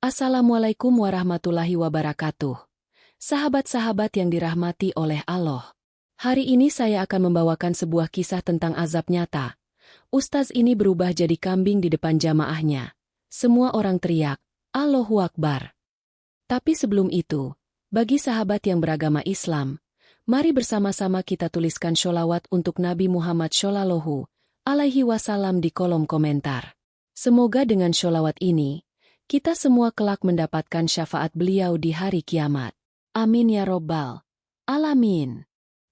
Assalamualaikum warahmatullahi wabarakatuh. Sahabat-sahabat yang dirahmati oleh Allah. Hari ini saya akan membawakan sebuah kisah tentang azab nyata. Ustaz ini berubah jadi kambing di depan jamaahnya. Semua orang teriak, Allahu Akbar. Tapi sebelum itu, bagi sahabat yang beragama Islam, mari bersama-sama kita tuliskan sholawat untuk Nabi Muhammad Shallallahu Alaihi Wasallam di kolom komentar. Semoga dengan sholawat ini, kita semua kelak mendapatkan syafaat beliau di hari kiamat. Amin ya robbal alamin.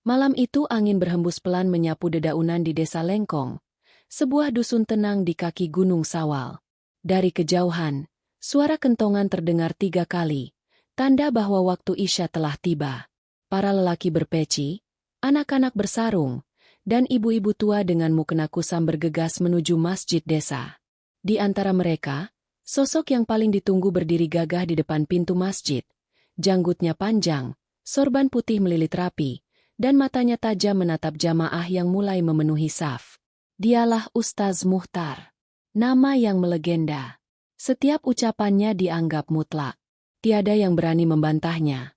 Malam itu angin berhembus pelan menyapu dedaunan di desa Lengkong, sebuah dusun tenang di kaki Gunung Sawal. Dari kejauhan, suara kentongan terdengar 3 kali, tanda bahwa waktu Isya telah tiba. Para lelaki berpeci, anak-anak bersarung, dan ibu-ibu tua dengan mukena kusam bergegas menuju masjid desa. Di antara mereka, sosok yang paling ditunggu berdiri gagah di depan pintu masjid. Janggutnya panjang, sorban putih melilit rapi, dan matanya tajam menatap jamaah yang mulai memenuhi saf. Dialah Ustaz Muhtar. Nama yang melegenda. Setiap ucapannya dianggap mutlak. Tiada yang berani membantahnya.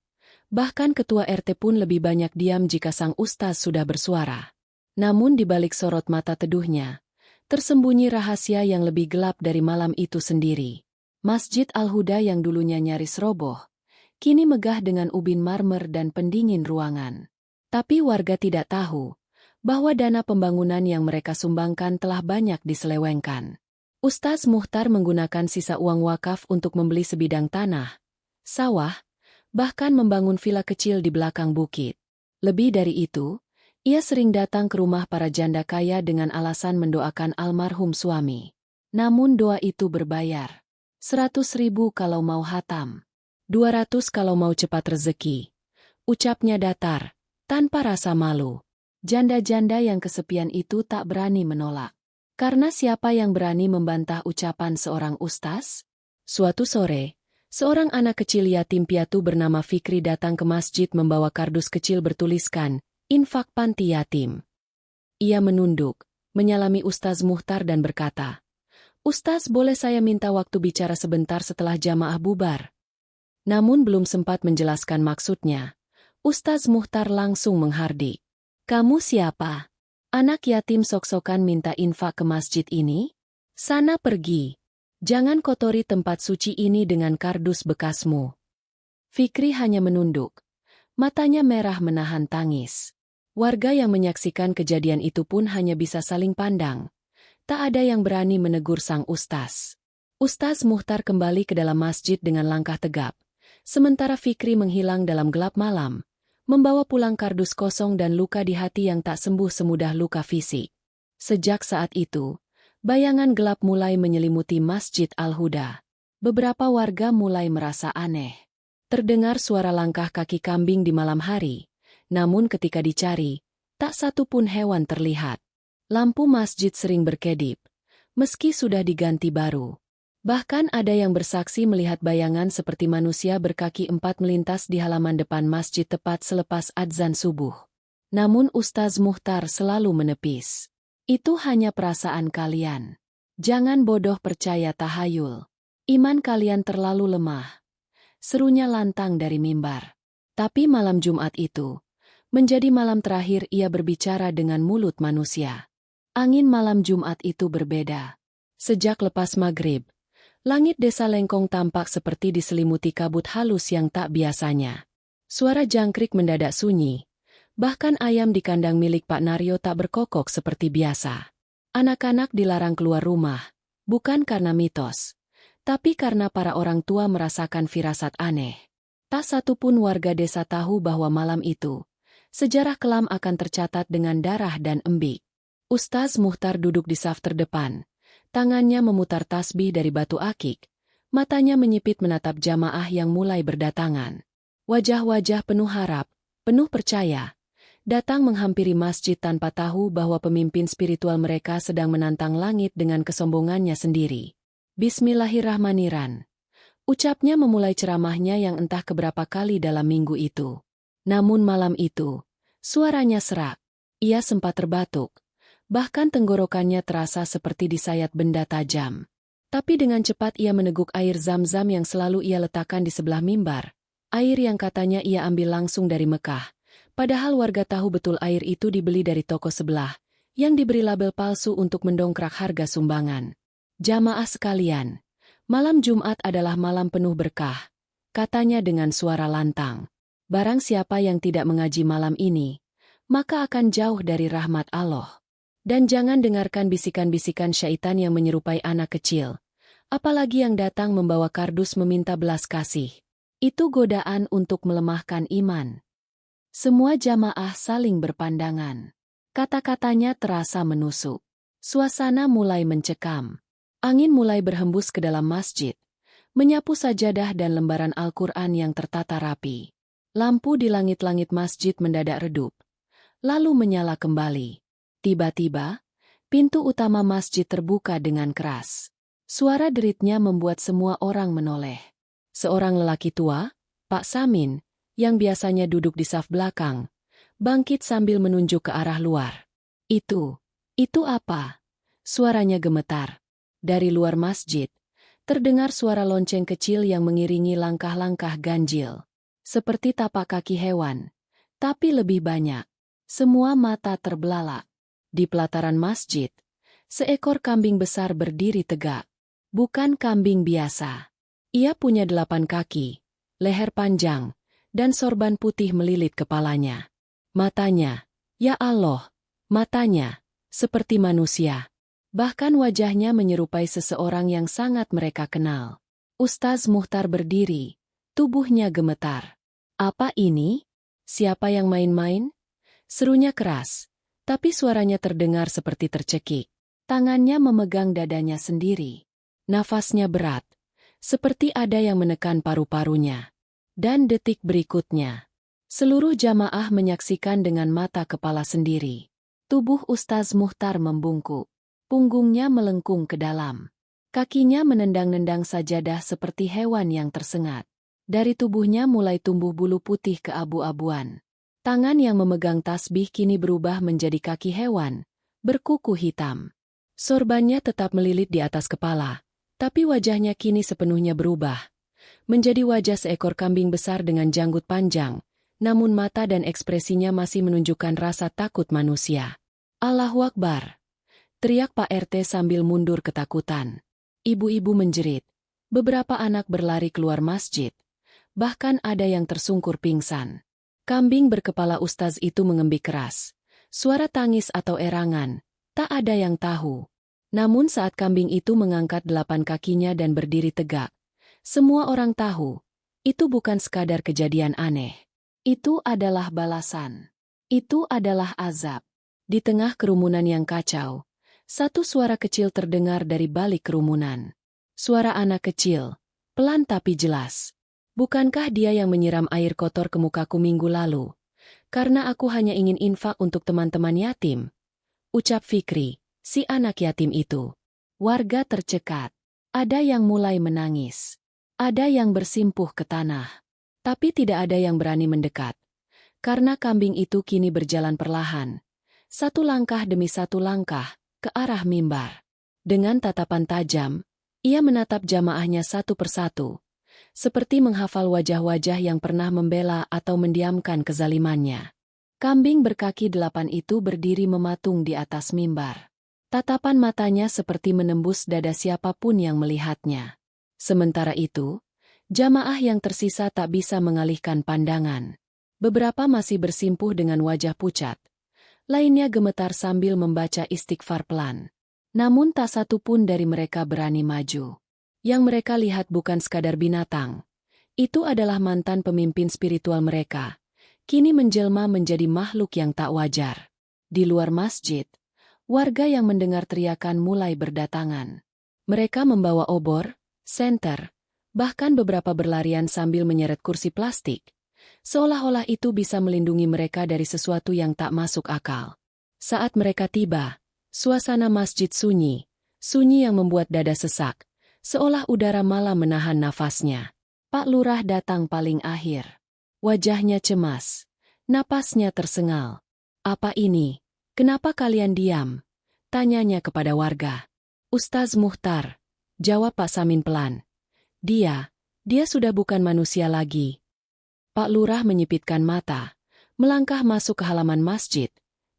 Bahkan ketua RT pun lebih banyak diam jika sang Ustaz sudah bersuara. Namun di balik sorot mata teduhnya, tersembunyi rahasia yang lebih gelap dari malam itu sendiri. Masjid Al-Huda yang dulunya nyaris roboh, kini megah dengan ubin marmer dan pendingin ruangan. Tapi warga tidak tahu bahwa dana pembangunan yang mereka sumbangkan telah banyak diselewengkan. Ustaz Muhtar menggunakan sisa uang wakaf untuk membeli sebidang tanah, sawah, bahkan membangun vila kecil di belakang bukit. Lebih dari itu, ia sering datang ke rumah para janda kaya dengan alasan mendoakan almarhum suami. Namun doa itu berbayar. 100.000 kalau mau hatam. 200 kalau mau cepat rezeki. Ucapnya datar, tanpa rasa malu. Janda-janda yang kesepian itu tak berani menolak. Karena siapa yang berani membantah ucapan seorang ustaz? Suatu sore, seorang anak kecil yatim piatu bernama Fikri datang ke masjid membawa kardus kecil bertuliskan, infak panti yatim. Ia menunduk, menyalami Ustaz Muhtar dan berkata, Ustaz, boleh saya minta waktu bicara sebentar setelah jamaah bubar? Namun belum sempat menjelaskan maksudnya, Ustaz Muhtar langsung menghardik. Kamu siapa? Anak yatim sok-sokan minta infak ke masjid ini? Sana pergi. Jangan kotori tempat suci ini dengan kardus bekasmu. Fikri hanya menunduk. Matanya merah menahan tangis. Warga yang menyaksikan kejadian itu pun hanya bisa saling pandang. Tak ada yang berani menegur sang ustaz. Ustaz Muhtar kembali ke dalam masjid dengan langkah tegap. Sementara Fikri menghilang dalam gelap malam, membawa pulang kardus kosong dan luka di hati yang tak sembuh semudah luka fisik. Sejak saat itu, bayangan gelap mulai menyelimuti Masjid Al-Huda. Beberapa warga mulai merasa aneh. Terdengar suara langkah kaki kambing di malam hari. Namun ketika dicari, tak satu pun hewan terlihat. Lampu masjid sering berkedip, meski sudah diganti baru. Bahkan ada yang bersaksi melihat bayangan seperti manusia berkaki 4 melintas di halaman depan masjid tepat selepas adzan subuh. Namun Ustaz Muhtar selalu menepis. Itu hanya perasaan kalian. Jangan bodoh percaya tahayul. Iman kalian terlalu lemah. Serunya lantang dari mimbar. Tapi malam Jumat itu menjadi malam terakhir ia berbicara dengan mulut manusia. Angin malam Jumat itu berbeda. Sejak lepas maghrib, langit desa Lengkong tampak seperti diselimuti kabut halus yang tak biasanya. Suara jangkrik mendadak sunyi. Bahkan ayam di kandang milik Pak Naryo tak berkokok seperti biasa. Anak-anak dilarang keluar rumah, bukan karena mitos, tapi karena para orang tua merasakan firasat aneh. Tak satu pun warga desa tahu bahwa malam itu sejarah kelam akan tercatat dengan darah dan embik. Ustaz Muhtar duduk di saf terdepan. Tangannya memutar tasbih dari batu akik. Matanya menyipit menatap jamaah yang mulai berdatangan. Wajah-wajah penuh harap, penuh percaya. Datang menghampiri masjid tanpa tahu bahwa pemimpin spiritual mereka sedang menantang langit dengan kesombongannya sendiri. Bismillahirrahmanirrahim. Ucapnya memulai ceramahnya yang entah keberapa kali dalam minggu itu. Namun malam itu, suaranya serak. Ia sempat terbatuk. Bahkan tenggorokannya terasa seperti disayat benda tajam. Tapi dengan cepat ia meneguk air zam-zam yang selalu ia letakkan di sebelah mimbar. Air yang katanya ia ambil langsung dari Mekah. Padahal warga tahu betul air itu dibeli dari toko sebelah, yang diberi label palsu untuk mendongkrak harga sumbangan. Jamaah sekalian, malam Jumat adalah malam penuh berkah, katanya dengan suara lantang. Barang siapa yang tidak mengaji malam ini, maka akan jauh dari rahmat Allah. Dan jangan dengarkan bisikan-bisikan syaitan yang menyerupai anak kecil. Apalagi yang datang membawa kardus meminta belas kasih. Itu godaan untuk melemahkan iman. Semua jamaah saling berpandangan. Kata-katanya terasa menusuk. Suasana mulai mencekam. Angin mulai berhembus ke dalam masjid, menyapu sajadah dan lembaran Al-Quran yang tertata rapi. Lampu di langit-langit masjid mendadak redup, lalu menyala kembali. Tiba-tiba, pintu utama masjid terbuka dengan keras. Suara deritnya membuat semua orang menoleh. Seorang lelaki tua, Pak Samin, yang biasanya duduk di saf belakang, bangkit sambil menunjuk ke arah luar. Itu apa? Suaranya gemetar. Dari luar masjid, terdengar suara lonceng kecil yang mengiringi langkah-langkah ganjil. Seperti tapak kaki hewan, tapi lebih banyak. Semua mata terbelalak. Di pelataran masjid, seekor kambing besar berdiri tegak. Bukan kambing biasa. Ia punya 8 kaki, leher panjang, dan sorban putih melilit kepalanya. Matanya, ya Allah, matanya, seperti manusia. Bahkan wajahnya menyerupai seseorang yang sangat mereka kenal. Ustaz Muhtar berdiri, tubuhnya gemetar. Apa ini? Siapa yang main-main? Serunya keras. Tapi suaranya terdengar seperti tercekik. Tangannya memegang dadanya sendiri. Nafasnya berat, seperti ada yang menekan paru-parunya. Dan detik berikutnya, seluruh jamaah menyaksikan dengan mata kepala sendiri. Tubuh Ustaz Muhtar membungkuk. Punggungnya melengkung ke dalam. Kakinya menendang-nendang sajadah seperti hewan yang tersengat. Dari tubuhnya mulai tumbuh bulu putih keabu-abuan. Tangan yang memegang tasbih kini berubah menjadi kaki hewan, berkuku hitam. Sorbannya tetap melilit di atas kepala, tapi wajahnya kini sepenuhnya berubah. Menjadi wajah seekor kambing besar dengan janggut panjang, namun mata dan ekspresinya masih menunjukkan rasa takut manusia. Allahu Akbar! Teriak Pak RT sambil mundur ketakutan. Ibu-ibu menjerit. Beberapa anak berlari keluar masjid. Bahkan ada yang tersungkur pingsan. Kambing berkepala ustaz itu mengembik keras. Suara tangis atau erangan, tak ada yang tahu. Namun saat kambing itu mengangkat 8 kakinya dan berdiri tegak, semua orang tahu, itu bukan sekadar kejadian aneh. Itu adalah balasan. Itu adalah azab. Di tengah kerumunan yang kacau, satu suara kecil terdengar dari balik kerumunan. Suara anak kecil, pelan tapi jelas. Bukankah dia yang menyiram air kotor ke mukaku minggu lalu? Karena aku hanya ingin infak untuk teman-teman yatim. Ucap Fikri, si anak yatim itu. Warga tercekat. Ada yang mulai menangis. Ada yang bersimpuh ke tanah. Tapi tidak ada yang berani mendekat. Karena kambing itu kini berjalan perlahan. Satu langkah demi satu langkah, ke arah mimbar. Dengan tatapan tajam, ia menatap jamaahnya satu persatu. Seperti menghafal wajah-wajah yang pernah membela atau mendiamkan kezalimannya. Kambing berkaki 8 itu berdiri mematung di atas mimbar. Tatapan matanya seperti menembus dada siapapun yang melihatnya. Sementara itu, jamaah yang tersisa tak bisa mengalihkan pandangan. Beberapa masih bersimpuh dengan wajah pucat. Lainnya gemetar sambil membaca istighfar pelan. Namun tak satu pun dari mereka berani maju. Yang mereka lihat bukan sekadar binatang. Itu adalah mantan pemimpin spiritual mereka. Kini menjelma menjadi makhluk yang tak wajar. Di luar masjid, warga yang mendengar teriakan mulai berdatangan. Mereka membawa obor, senter, bahkan beberapa berlarian sambil menyeret kursi plastik. Seolah-olah itu bisa melindungi mereka dari sesuatu yang tak masuk akal. Saat mereka tiba, suasana masjid sunyi. Sunyi yang membuat dada sesak. Seolah udara malam menahan nafasnya. Pak Lurah datang paling akhir. Wajahnya cemas. Napasnya tersengal. Apa ini? Kenapa kalian diam? Tanyanya kepada warga. Ustaz Muhtar, Jawab Pak Samin pelan. Dia sudah bukan manusia lagi. Pak Lurah menyipitkan mata, melangkah masuk ke halaman masjid,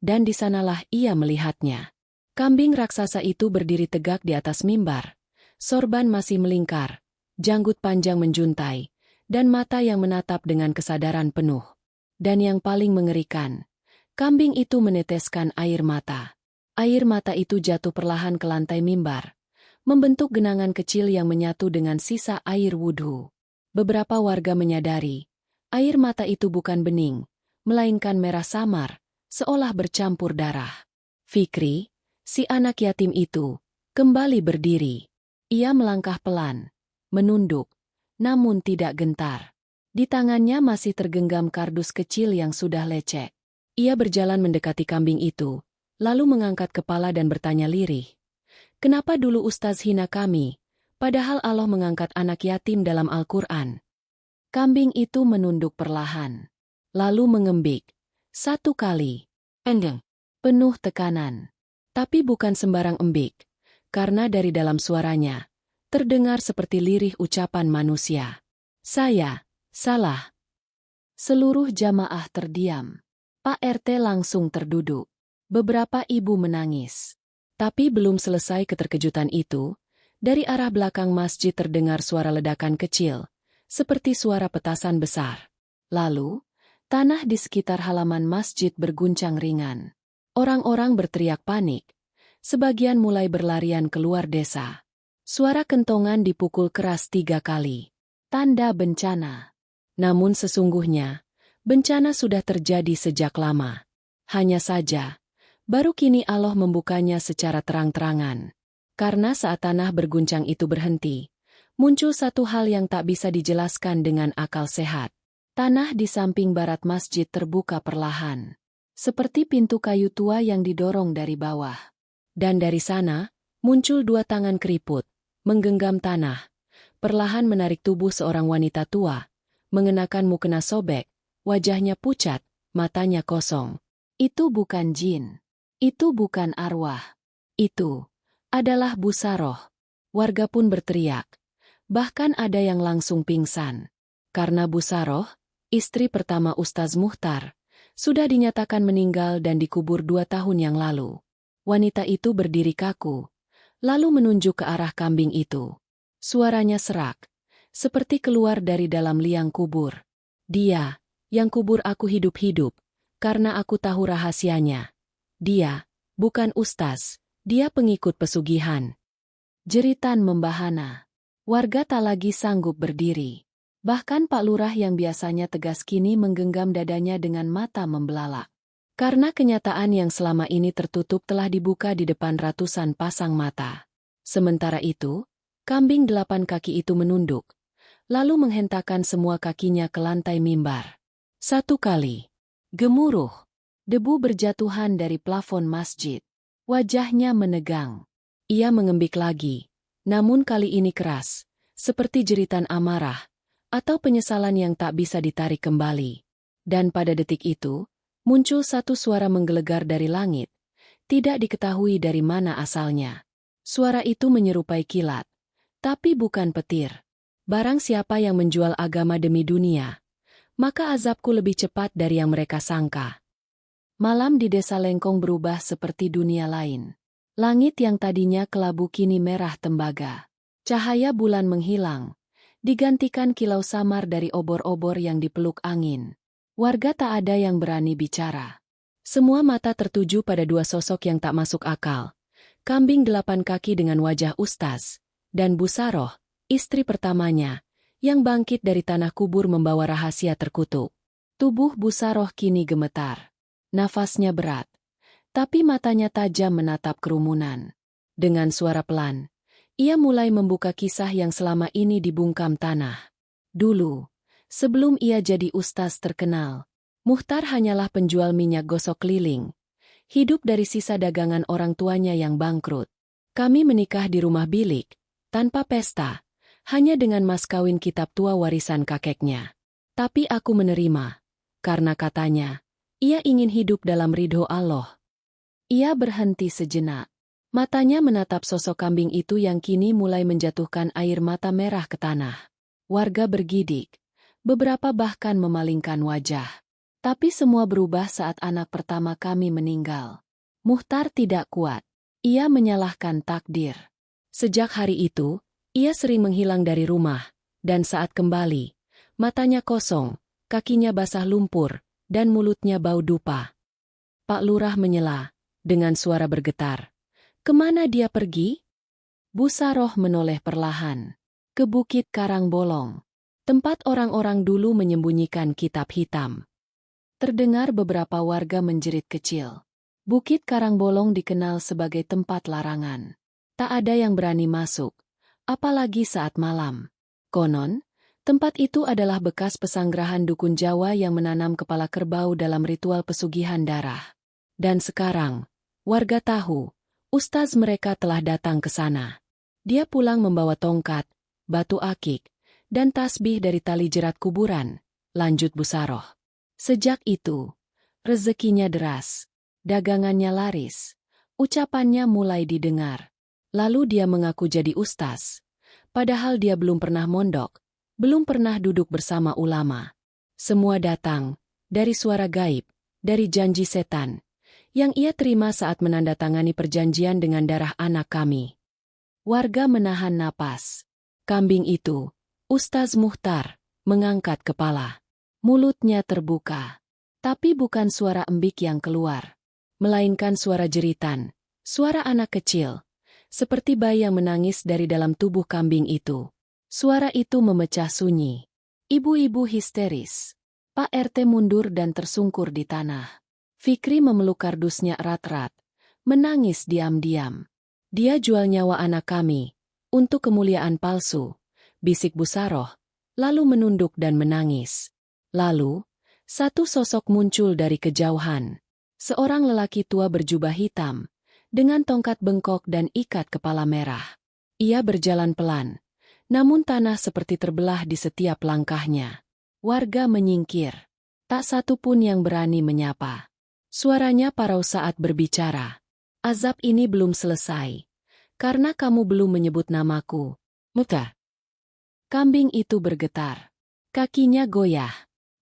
dan di sanalah ia melihatnya. Kambing raksasa itu berdiri tegak di atas mimbar. Sorban masih melingkar, janggut panjang menjuntai, dan mata yang menatap dengan kesadaran penuh. Dan yang paling mengerikan, kambing itu meneteskan air mata. Air mata itu jatuh perlahan ke lantai mimbar, membentuk genangan kecil yang menyatu dengan sisa air wudhu. Beberapa warga menyadari, air mata itu bukan bening, melainkan merah samar, seolah bercampur darah. Fikri, si anak yatim itu, kembali berdiri. Ia melangkah pelan, menunduk, namun tidak gentar. Di tangannya masih tergenggam kardus kecil yang sudah lecek. Ia berjalan mendekati kambing itu, lalu mengangkat kepala dan bertanya lirih. Kenapa dulu Ustaz hina kami, padahal Allah mengangkat anak yatim dalam Al-Quran? Kambing itu menunduk perlahan, lalu mengembik. 1 kali. Endeng. Penuh tekanan. Tapi bukan sembarang embik, karena dari dalam suaranya, terdengar seperti lirih ucapan manusia. Saya, salah. Seluruh jamaah terdiam. Pak RT langsung terduduk. Beberapa ibu menangis. Tapi belum selesai keterkejutan itu, dari arah belakang masjid terdengar suara ledakan kecil, seperti suara petasan besar. Lalu, tanah di sekitar halaman masjid berguncang ringan. Orang-orang berteriak panik. Sebagian mulai berlarian keluar desa. Suara kentongan dipukul keras 3 kali. Tanda bencana. Namun sesungguhnya, bencana sudah terjadi sejak lama. Hanya saja, baru kini Allah membukanya secara terang-terangan. Karena saat tanah berguncang itu berhenti, muncul satu hal yang tak bisa dijelaskan dengan akal sehat. Tanah di samping barat masjid terbuka perlahan. Seperti pintu kayu tua yang didorong dari bawah. Dan dari sana, muncul 2 tangan keriput, menggenggam tanah, perlahan menarik tubuh seorang wanita tua, mengenakan mukena sobek, wajahnya pucat, matanya kosong. Itu bukan jin. Itu bukan arwah. Itu adalah Bu Saroh. Warga pun berteriak. Bahkan ada yang langsung pingsan. Karena Bu Saroh, istri pertama Ustaz Muhtar, sudah dinyatakan meninggal dan dikubur 2 tahun yang lalu. Wanita itu berdiri kaku, lalu menunjuk ke arah kambing itu. Suaranya serak, seperti keluar dari dalam liang kubur. Dia, yang kubur aku hidup-hidup, karena aku tahu rahasianya. Dia, bukan ustaz, dia pengikut pesugihan. Jeritan membahana. Warga tak lagi sanggup berdiri. Bahkan Pak Lurah yang biasanya tegas kini menggenggam dadanya dengan mata membelalak. Karena kenyataan yang selama ini tertutup telah dibuka di depan ratusan pasang mata. Sementara itu, kambing 8 kaki itu menunduk, lalu menghentakkan semua kakinya ke lantai mimbar. 1 kali. Gemuruh. Debu berjatuhan dari plafon masjid. Wajahnya menegang. Ia mengembik lagi, namun kali ini keras, seperti jeritan amarah, atau penyesalan yang tak bisa ditarik kembali. Dan pada detik itu, muncul satu suara menggelegar dari langit, tidak diketahui dari mana asalnya. Suara itu menyerupai kilat, tapi bukan petir. Barang siapa yang menjual agama demi dunia, maka azabku lebih cepat dari yang mereka sangka. Malam di desa Lengkong berubah seperti dunia lain. Langit yang tadinya kelabu kini merah tembaga. Cahaya bulan menghilang, digantikan kilau samar dari obor-obor yang dipeluk angin. Warga tak ada yang berani bicara. Semua mata tertuju pada 2 sosok yang tak masuk akal. Kambing 8 kaki dengan wajah ustaz, dan Bu Saroh, istri pertamanya, yang bangkit dari tanah kubur membawa rahasia terkutuk. Tubuh Bu Saroh kini gemetar. Nafasnya berat, tapi matanya tajam menatap kerumunan. Dengan suara pelan, ia mulai membuka kisah yang selama ini dibungkam tanah. Dulu, sebelum ia jadi ustaz terkenal, Muhtar hanyalah penjual minyak gosok keliling. Hidup dari sisa dagangan orang tuanya yang bangkrut. Kami menikah di rumah bilik, tanpa pesta, hanya dengan mas kawin kitab tua warisan kakeknya. Tapi aku menerima, karena katanya, ia ingin hidup dalam ridho Allah. Ia berhenti sejenak. Matanya menatap sosok kambing itu yang kini mulai menjatuhkan air mata merah ke tanah. Warga bergidik. Beberapa bahkan memalingkan wajah. Tapi semua berubah saat anak pertama kami meninggal. Muhtar tidak kuat. Ia menyalahkan takdir. Sejak hari itu, ia sering menghilang dari rumah, dan saat kembali, matanya kosong, kakinya basah lumpur, dan mulutnya bau dupa. Pak Lurah menyela, dengan suara bergetar. Kemana dia pergi? Bu Saroh menoleh perlahan. Ke Bukit Karangbolong. Tempat orang-orang dulu menyembunyikan kitab hitam. Terdengar beberapa warga menjerit kecil. Bukit Karangbolong dikenal sebagai tempat larangan. Tak ada yang berani masuk, apalagi saat malam. Konon, tempat itu adalah bekas pesanggrahan dukun Jawa yang menanam kepala kerbau dalam ritual pesugihan darah. Dan sekarang, warga tahu, ustaz mereka telah datang ke sana. Dia pulang membawa tongkat, batu akik, dan tasbih dari tali jerat kuburan, lanjut Bu Saroh. Sejak itu, rezekinya deras, dagangannya laris, ucapannya mulai didengar. Lalu dia mengaku jadi ustaz, padahal dia belum pernah mondok, belum pernah duduk bersama ulama. Semua datang, dari suara gaib, dari janji setan, yang ia terima saat menandatangani perjanjian dengan darah anak kami. Warga menahan napas. Kambing itu, Ustaz Muhtar, mengangkat kepala. Mulutnya terbuka. Tapi bukan suara embik yang keluar, melainkan suara jeritan, suara anak kecil, seperti bayi yang menangis dari dalam tubuh kambing itu. Suara itu memecah sunyi. Ibu-ibu histeris. Pak RT mundur dan tersungkur di tanah. Fikri memeluk kardusnya erat-erat, menangis diam-diam. Dia jual nyawa anak kami, untuk kemuliaan palsu, bisik Bu Saroh, lalu menunduk dan menangis. Lalu, satu sosok muncul dari kejauhan. Seorang lelaki tua berjubah hitam, dengan tongkat bengkok dan ikat kepala merah. Ia berjalan pelan, namun tanah seperti terbelah di setiap langkahnya. Warga menyingkir. Tak satu pun yang berani menyapa. Suaranya parau saat berbicara. Azab ini belum selesai, karena kamu belum menyebut namaku. Muta. Kambing itu bergetar. Kakinya goyah.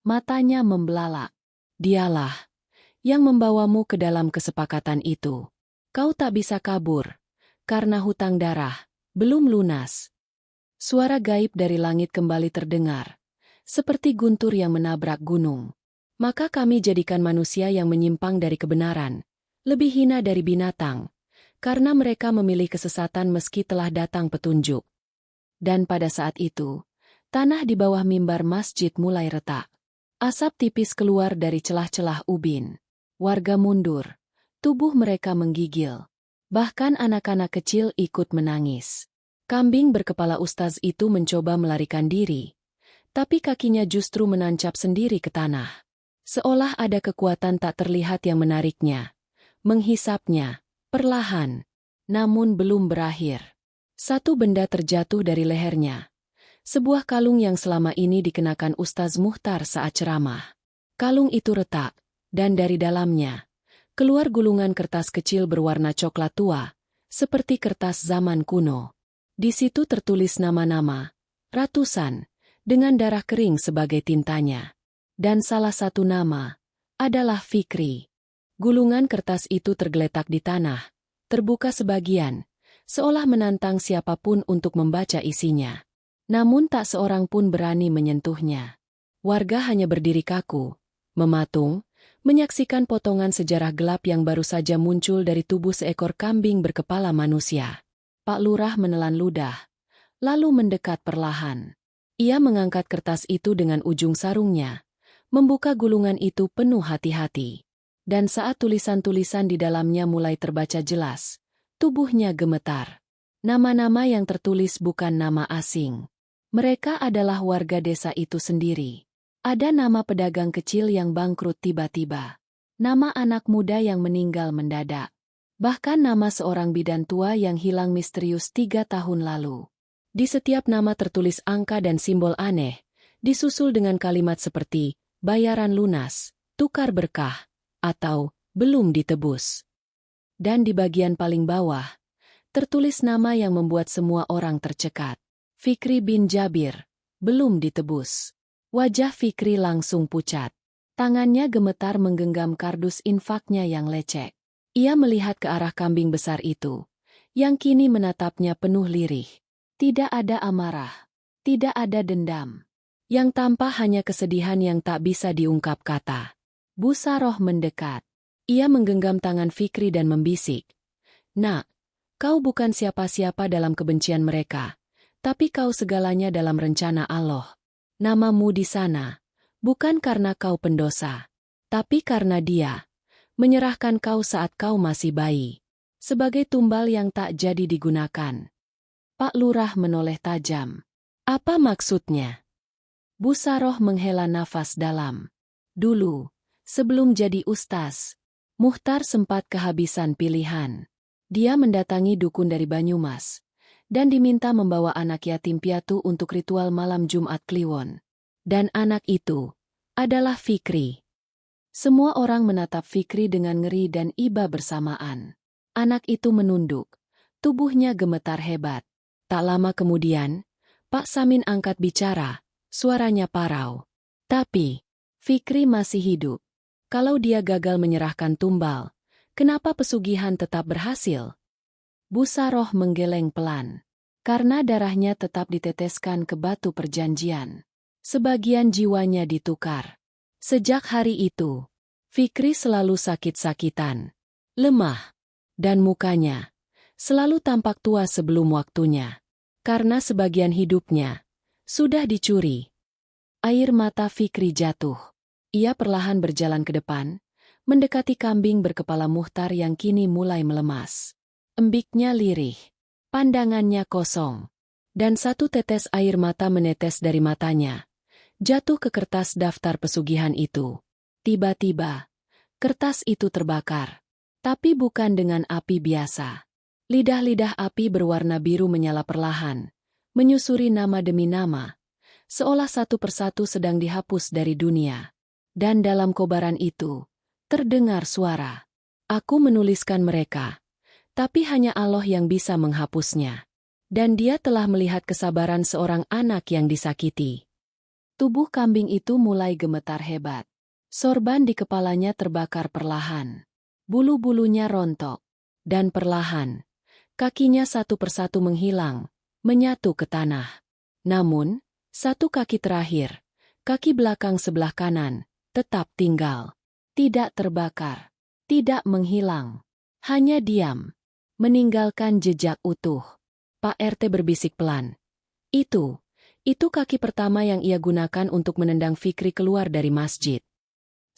Matanya membelalak. Dialah yang membawamu ke dalam kesepakatan itu. Kau tak bisa kabur, karena hutang darah belum lunas. Suara gaib dari langit kembali terdengar, seperti guntur yang menabrak gunung. Maka kami jadikan manusia yang menyimpang dari kebenaran, lebih hina dari binatang, karena mereka memilih kesesatan meski telah datang petunjuk. Dan pada saat itu, tanah di bawah mimbar masjid mulai retak. Asap tipis keluar dari celah-celah ubin. Warga mundur. Tubuh mereka menggigil. Bahkan anak-anak kecil ikut menangis. Kambing berkepala ustaz itu mencoba melarikan diri. Tapi kakinya justru menancap sendiri ke tanah. Seolah ada kekuatan tak terlihat yang menariknya. Menghisapnya, perlahan. Namun belum berakhir. Satu benda terjatuh dari lehernya. Sebuah kalung yang selama ini dikenakan Ustaz Muhtar saat ceramah. Kalung itu retak, dan dari dalamnya keluar gulungan kertas kecil berwarna coklat tua, seperti kertas zaman kuno. Di situ tertulis nama-nama, ratusan, dengan darah kering sebagai tintanya. Dan salah satu nama adalah Fikri. Gulungan kertas itu tergeletak di tanah, terbuka sebagian, seolah menantang siapapun untuk membaca isinya. Namun tak seorang pun berani menyentuhnya. Warga hanya berdiri kaku, mematung, menyaksikan potongan sejarah gelap yang baru saja muncul dari tubuh seekor kambing berkepala manusia. Pak Lurah menelan ludah, lalu mendekat perlahan. Ia mengangkat kertas itu dengan ujung sarungnya, membuka gulungan itu penuh hati-hati. Dan saat tulisan-tulisan di dalamnya mulai terbaca jelas, tubuhnya gemetar. Nama-nama yang tertulis bukan nama asing. Mereka adalah warga desa itu sendiri. Ada nama pedagang kecil yang bangkrut tiba-tiba. Nama anak muda yang meninggal mendadak. Bahkan nama seorang bidan tua yang hilang misterius 3 tahun lalu. Di setiap nama tertulis angka dan simbol aneh, disusul dengan kalimat seperti, bayaran lunas, tukar berkah, atau belum ditebus. Dan di bagian paling bawah, Tertulis nama yang membuat semua orang tercekat. Fikri bin Jabir. Belum ditebus. Wajah Fikri langsung pucat. Tangannya gemetar menggenggam kardus infaknya yang lecek. Ia melihat ke arah kambing besar itu, yang kini menatapnya penuh lirih. Tidak ada amarah. Tidak ada dendam. Yang tampak hanya kesedihan yang tak bisa diungkap kata. Busaroh mendekat. Ia menggenggam tangan Fikri dan membisik. "Nak, kau bukan siapa-siapa dalam kebencian mereka, tapi kau segalanya dalam rencana Allah. Namamu di sana, bukan karena kau pendosa, tapi karena Dia menyerahkan kau saat kau masih bayi, sebagai tumbal yang tak jadi digunakan." Pak Lurah menoleh tajam. "Apa maksudnya?" Busaroh menghela nafas dalam. Dulu, sebelum jadi ustaz, Muhtar sempat kehabisan pilihan. Dia mendatangi dukun dari Banyumas dan diminta membawa anak yatim piatu untuk ritual malam Jumat Kliwon. Dan anak itu adalah Fikri. Semua orang menatap Fikri dengan ngeri dan iba bersamaan. Anak itu menunduk. Tubuhnya gemetar hebat. Tak lama kemudian, Pak Samin angkat bicara, suaranya parau. "Tapi, Fikri masih hidup. Kalau dia gagal menyerahkan tumbal, kenapa pesugihan tetap berhasil?" Busaroh menggeleng pelan. Karena darahnya tetap diteteskan ke batu perjanjian. Sebagian jiwanya ditukar. Sejak hari itu, Fikri selalu sakit-sakitan, lemah, dan mukanya selalu tampak tua sebelum waktunya. Karena sebagian hidupnya sudah dicuri. Air mata Fikri jatuh. Ia perlahan berjalan ke depan, mendekati kambing berkepala Muhtar yang kini mulai melemas. Embiknya lirih, pandangannya kosong, dan satu tetes air mata menetes dari matanya, jatuh ke kertas daftar pesugihan itu. Tiba-tiba, kertas itu terbakar, tapi bukan dengan api biasa. Lidah-lidah api berwarna biru menyala perlahan, menyusuri nama demi nama, seolah satu persatu sedang dihapus dari dunia. Dan dalam kobaran itu, terdengar suara. "Aku menuliskan mereka, tapi hanya Allah yang bisa menghapusnya." Dan Dia telah melihat kesabaran seorang anak yang disakiti. Tubuh kambing itu mulai gemetar hebat. Sorban di kepalanya terbakar perlahan. Bulu-bulunya rontok. Dan perlahan, kakinya satu persatu menghilang, menyatu ke tanah. Namun, satu kaki terakhir, kaki belakang sebelah kanan, tetap tinggal. Tidak terbakar, tidak menghilang. Hanya diam, meninggalkan jejak utuh. Pak RT berbisik pelan. Itu kaki pertama yang ia gunakan untuk menendang Fikri keluar dari masjid.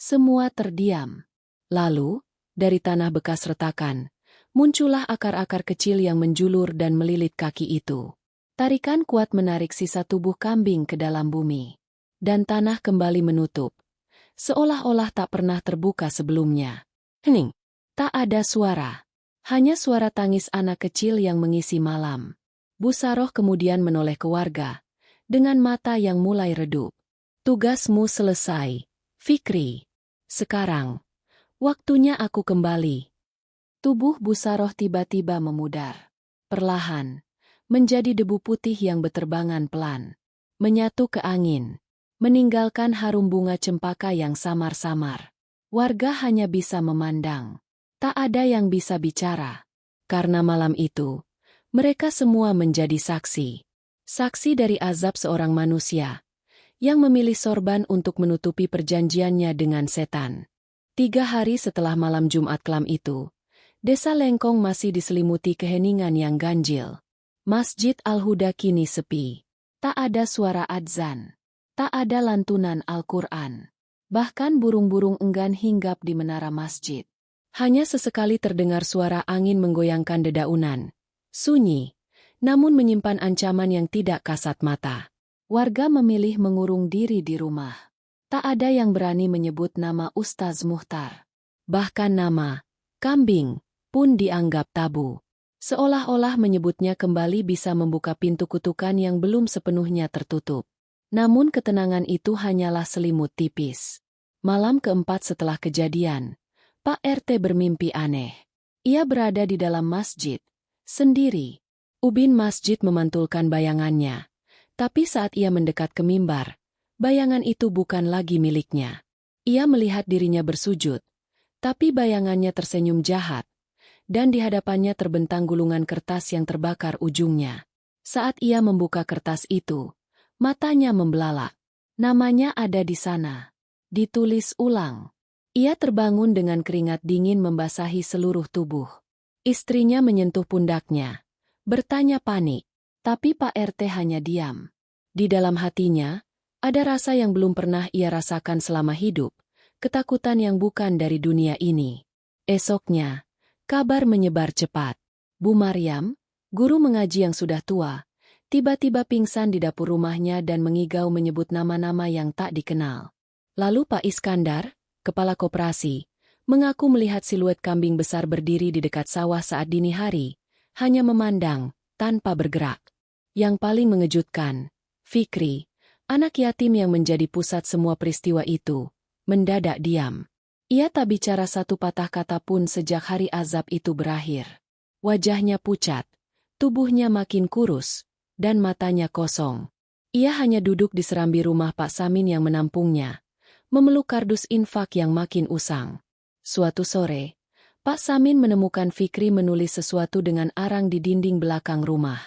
Semua terdiam. Lalu, dari tanah bekas retakan, muncullah akar-akar kecil yang menjulur dan melilit kaki itu. Tarikan kuat menarik sisa tubuh kambing ke dalam bumi. Dan tanah kembali menutup. Seolah-olah tak pernah terbuka sebelumnya. Hening. Tak ada suara. Hanya suara tangis anak kecil yang mengisi malam. Busaroh kemudian menoleh ke warga, dengan mata yang mulai redup. "Tugasmu selesai, Fikri. Sekarang, waktunya aku kembali." Tubuh Busaroh tiba-tiba memudar. Perlahan, menjadi debu putih yang berterbangan pelan. Menyatu ke angin, meninggalkan harum bunga cempaka yang samar-samar. Warga hanya bisa memandang. Tak ada yang bisa bicara. Karena malam itu, mereka semua menjadi saksi. Saksi dari azab seorang manusia yang memilih sorban untuk menutupi perjanjiannya dengan setan. 3 hari setelah malam Jumat kelam itu, Desa Lengkong masih diselimuti keheningan yang ganjil. Masjid Al-Huda kini sepi. Tak ada suara adzan. Tak ada lantunan Al-Quran. Bahkan burung-burung enggan hinggap di menara masjid. Hanya sesekali terdengar suara angin menggoyangkan dedaunan. Sunyi, namun menyimpan ancaman yang tidak kasat mata. Warga memilih mengurung diri di rumah. Tak ada yang berani menyebut nama Ustaz Muhtar. Bahkan nama kambing pun dianggap tabu. Seolah-olah menyebutnya kembali bisa membuka pintu kutukan yang belum sepenuhnya tertutup. Namun ketenangan itu hanyalah selimut tipis. Malam keempat setelah kejadian, Pak RT bermimpi aneh. Ia berada di dalam masjid, Sendiri. Ubin masjid memantulkan bayangannya. Tapi saat ia mendekat ke mimbar, bayangan itu bukan lagi miliknya. Ia melihat dirinya bersujud, tapi bayangannya tersenyum jahat, dan di hadapannya terbentang gulungan kertas yang terbakar ujungnya. Saat ia membuka kertas itu, matanya membelalak. Namanya ada di sana. Ditulis ulang. Ia terbangun dengan keringat dingin membasahi seluruh tubuh. Istrinya menyentuh pundaknya, bertanya panik. Tapi Pak RT hanya diam. Di dalam hatinya, ada rasa yang belum pernah ia rasakan selama hidup, ketakutan yang bukan dari dunia ini. Esoknya, kabar menyebar cepat. Bu Maryam, guru mengaji yang sudah tua, tiba-tiba pingsan di dapur rumahnya dan mengigau menyebut nama-nama yang tak dikenal. Lalu Pak Iskandar, kepala koperasi, mengaku melihat siluet kambing besar berdiri di dekat sawah saat dini hari, hanya memandang, tanpa bergerak. Yang paling mengejutkan, Fikri, anak yatim yang menjadi pusat semua peristiwa itu, mendadak diam. Ia tak bicara satu patah kata pun sejak hari azab itu berakhir. Wajahnya pucat, tubuhnya makin kurus, dan matanya kosong. Ia hanya duduk di serambi rumah Pak Samin yang menampungnya, memeluk kardus infak yang makin usang. Suatu sore, Pak Samin menemukan Fikri menulis sesuatu dengan arang di dinding belakang rumah.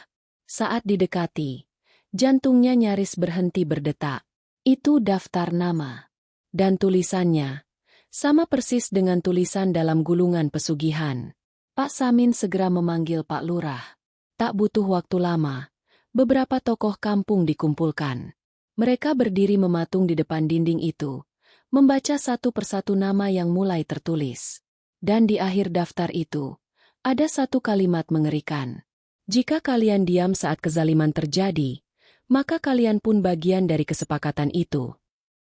Saat didekati, jantungnya nyaris berhenti berdetak. Itu daftar nama. Dan tulisannya sama persis dengan tulisan dalam gulungan pesugihan. Pak Samin segera memanggil Pak Lurah. Tak butuh waktu lama, beberapa tokoh kampung dikumpulkan. Mereka berdiri mematung di depan dinding itu, membaca satu persatu nama yang mulai tertulis. Dan di akhir daftar itu, ada satu kalimat mengerikan. Jika kalian diam saat kezaliman terjadi, maka kalian pun bagian dari kesepakatan itu.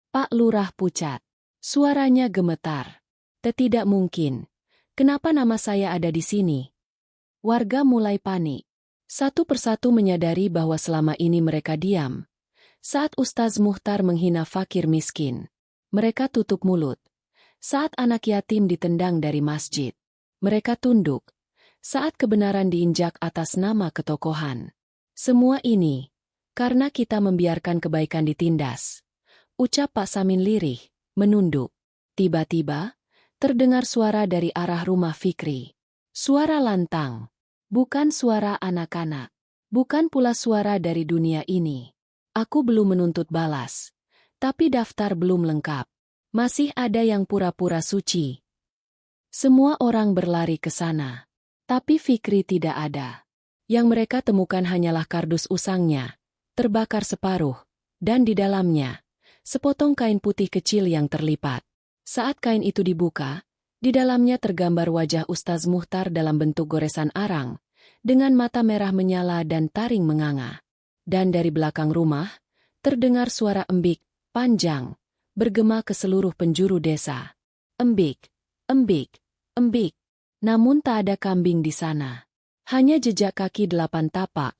Pak Lurah pucat. Suaranya gemetar. Tidak mungkin. Kenapa nama saya ada di sini? Warga mulai panik. Satu persatu menyadari bahwa selama ini mereka diam. Saat Ustaz Muhtar menghina fakir miskin, mereka tutup mulut. Saat anak yatim ditendang dari masjid, mereka tunduk. Saat kebenaran diinjak atas nama ketokohan. Semua ini, karena kita membiarkan kebaikan ditindas. Ucap Pak Samin lirih, menunduk. Tiba-tiba, terdengar suara dari arah rumah Fikri. Suara lantang. Bukan suara anak-anak. Bukan pula suara dari dunia ini. Aku belum menuntut balas. Tapi daftar belum lengkap. Masih ada yang pura-pura suci. Semua orang berlari ke sana. Tapi Fikri tidak ada. Yang mereka temukan hanyalah kardus usangnya, terbakar separuh, dan di dalamnya, sepotong kain putih kecil yang terlipat. Saat kain itu dibuka, di dalamnya tergambar wajah Ustaz Muhtar dalam bentuk goresan arang, dengan mata merah menyala dan taring menganga. Dan dari belakang rumah, terdengar suara embik, panjang, bergema ke seluruh penjuru desa. Embik, embik, embik. Namun tak ada kambing di sana. Hanya jejak kaki 8 tapak,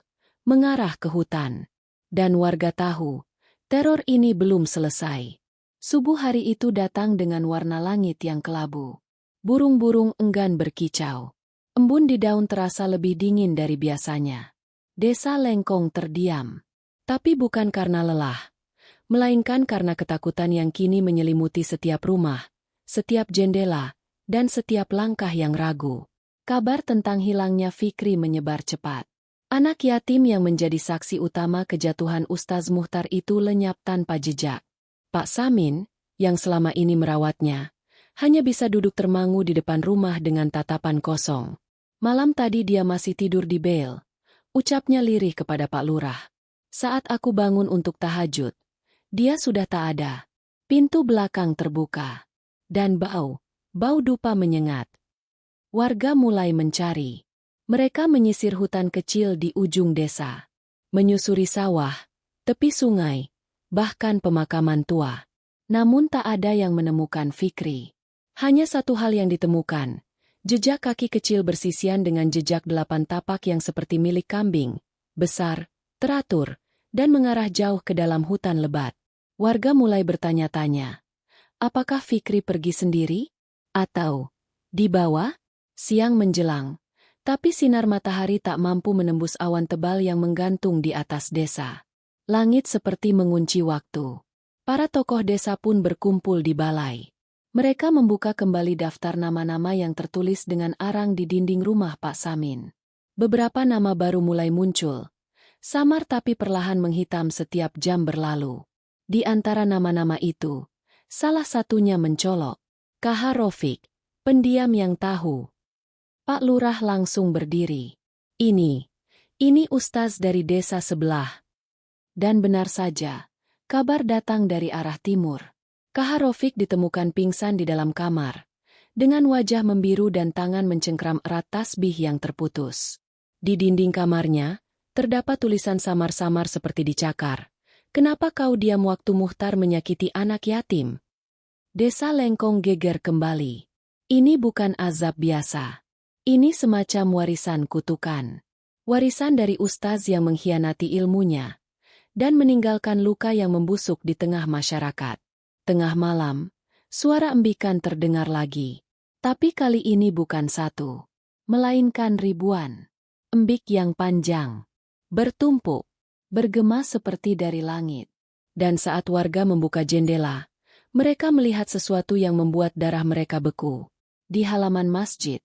mengarah ke hutan. Dan warga tahu, teror ini belum selesai. Subuh hari itu datang dengan warna langit yang kelabu. Burung-burung enggan berkicau. Embun di daun terasa lebih dingin dari biasanya. Desa Lengkong terdiam. Tapi bukan karena lelah, melainkan karena ketakutan yang kini menyelimuti setiap rumah, setiap jendela, dan setiap langkah yang ragu. Kabar tentang hilangnya Fikri menyebar cepat. Anak yatim yang menjadi saksi utama kejatuhan Ustaz Muhtar itu lenyap tanpa jejak. Pak Samin, yang selama ini merawatnya, hanya bisa duduk termangu di depan rumah dengan tatapan kosong. Malam tadi dia masih tidur di bel. Ucapnya lirih kepada Pak Lurah. Saat aku bangun untuk tahajud, dia sudah tak ada. Pintu belakang terbuka. Dan bau dupa menyengat. Warga mulai mencari. Mereka menyisir hutan kecil di ujung desa. Menyusuri sawah, tepi sungai, bahkan pemakaman tua. Namun tak ada yang menemukan Fikri. Hanya satu hal yang ditemukan. Jejak kaki kecil bersisian dengan jejak 8 tapak yang seperti milik kambing. Besar, teratur, dan mengarah jauh ke dalam hutan lebat. Warga mulai bertanya-tanya. Apakah Fikri pergi sendiri? Atau dibawa? Siang menjelang, Tapi sinar matahari tak mampu menembus awan tebal yang menggantung di atas desa. Langit seperti mengunci waktu. Para tokoh desa pun berkumpul di balai. Mereka membuka kembali daftar nama-nama yang tertulis dengan arang di dinding rumah Pak Samin. Beberapa nama baru mulai muncul. Samar tapi perlahan menghitam setiap jam berlalu. Di antara nama-nama itu, salah satunya mencolok. KH Rofik, pendiam yang tahu. Pak Lurah langsung berdiri. Ini ustaz dari desa sebelah. Dan benar saja, kabar datang dari arah timur. KH Rofik ditemukan pingsan di dalam kamar, dengan wajah membiru dan tangan mencengkram erat tasbih yang terputus. Di dinding kamarnya, terdapat tulisan samar-samar seperti dicakar. Kenapa kau diam waktu Muhtar menyakiti anak yatim? Desa Lengkong geger kembali. Ini bukan azab biasa. Ini semacam warisan kutukan. Warisan dari ustaz yang mengkhianati ilmunya dan meninggalkan luka yang membusuk di tengah masyarakat. Tengah malam, suara embikan terdengar lagi. Tapi kali ini bukan satu, melainkan ribuan. Embik yang panjang, bertumpuk, bergema seperti dari langit. Dan saat warga membuka jendela, mereka melihat sesuatu yang membuat darah mereka beku. Di halaman masjid,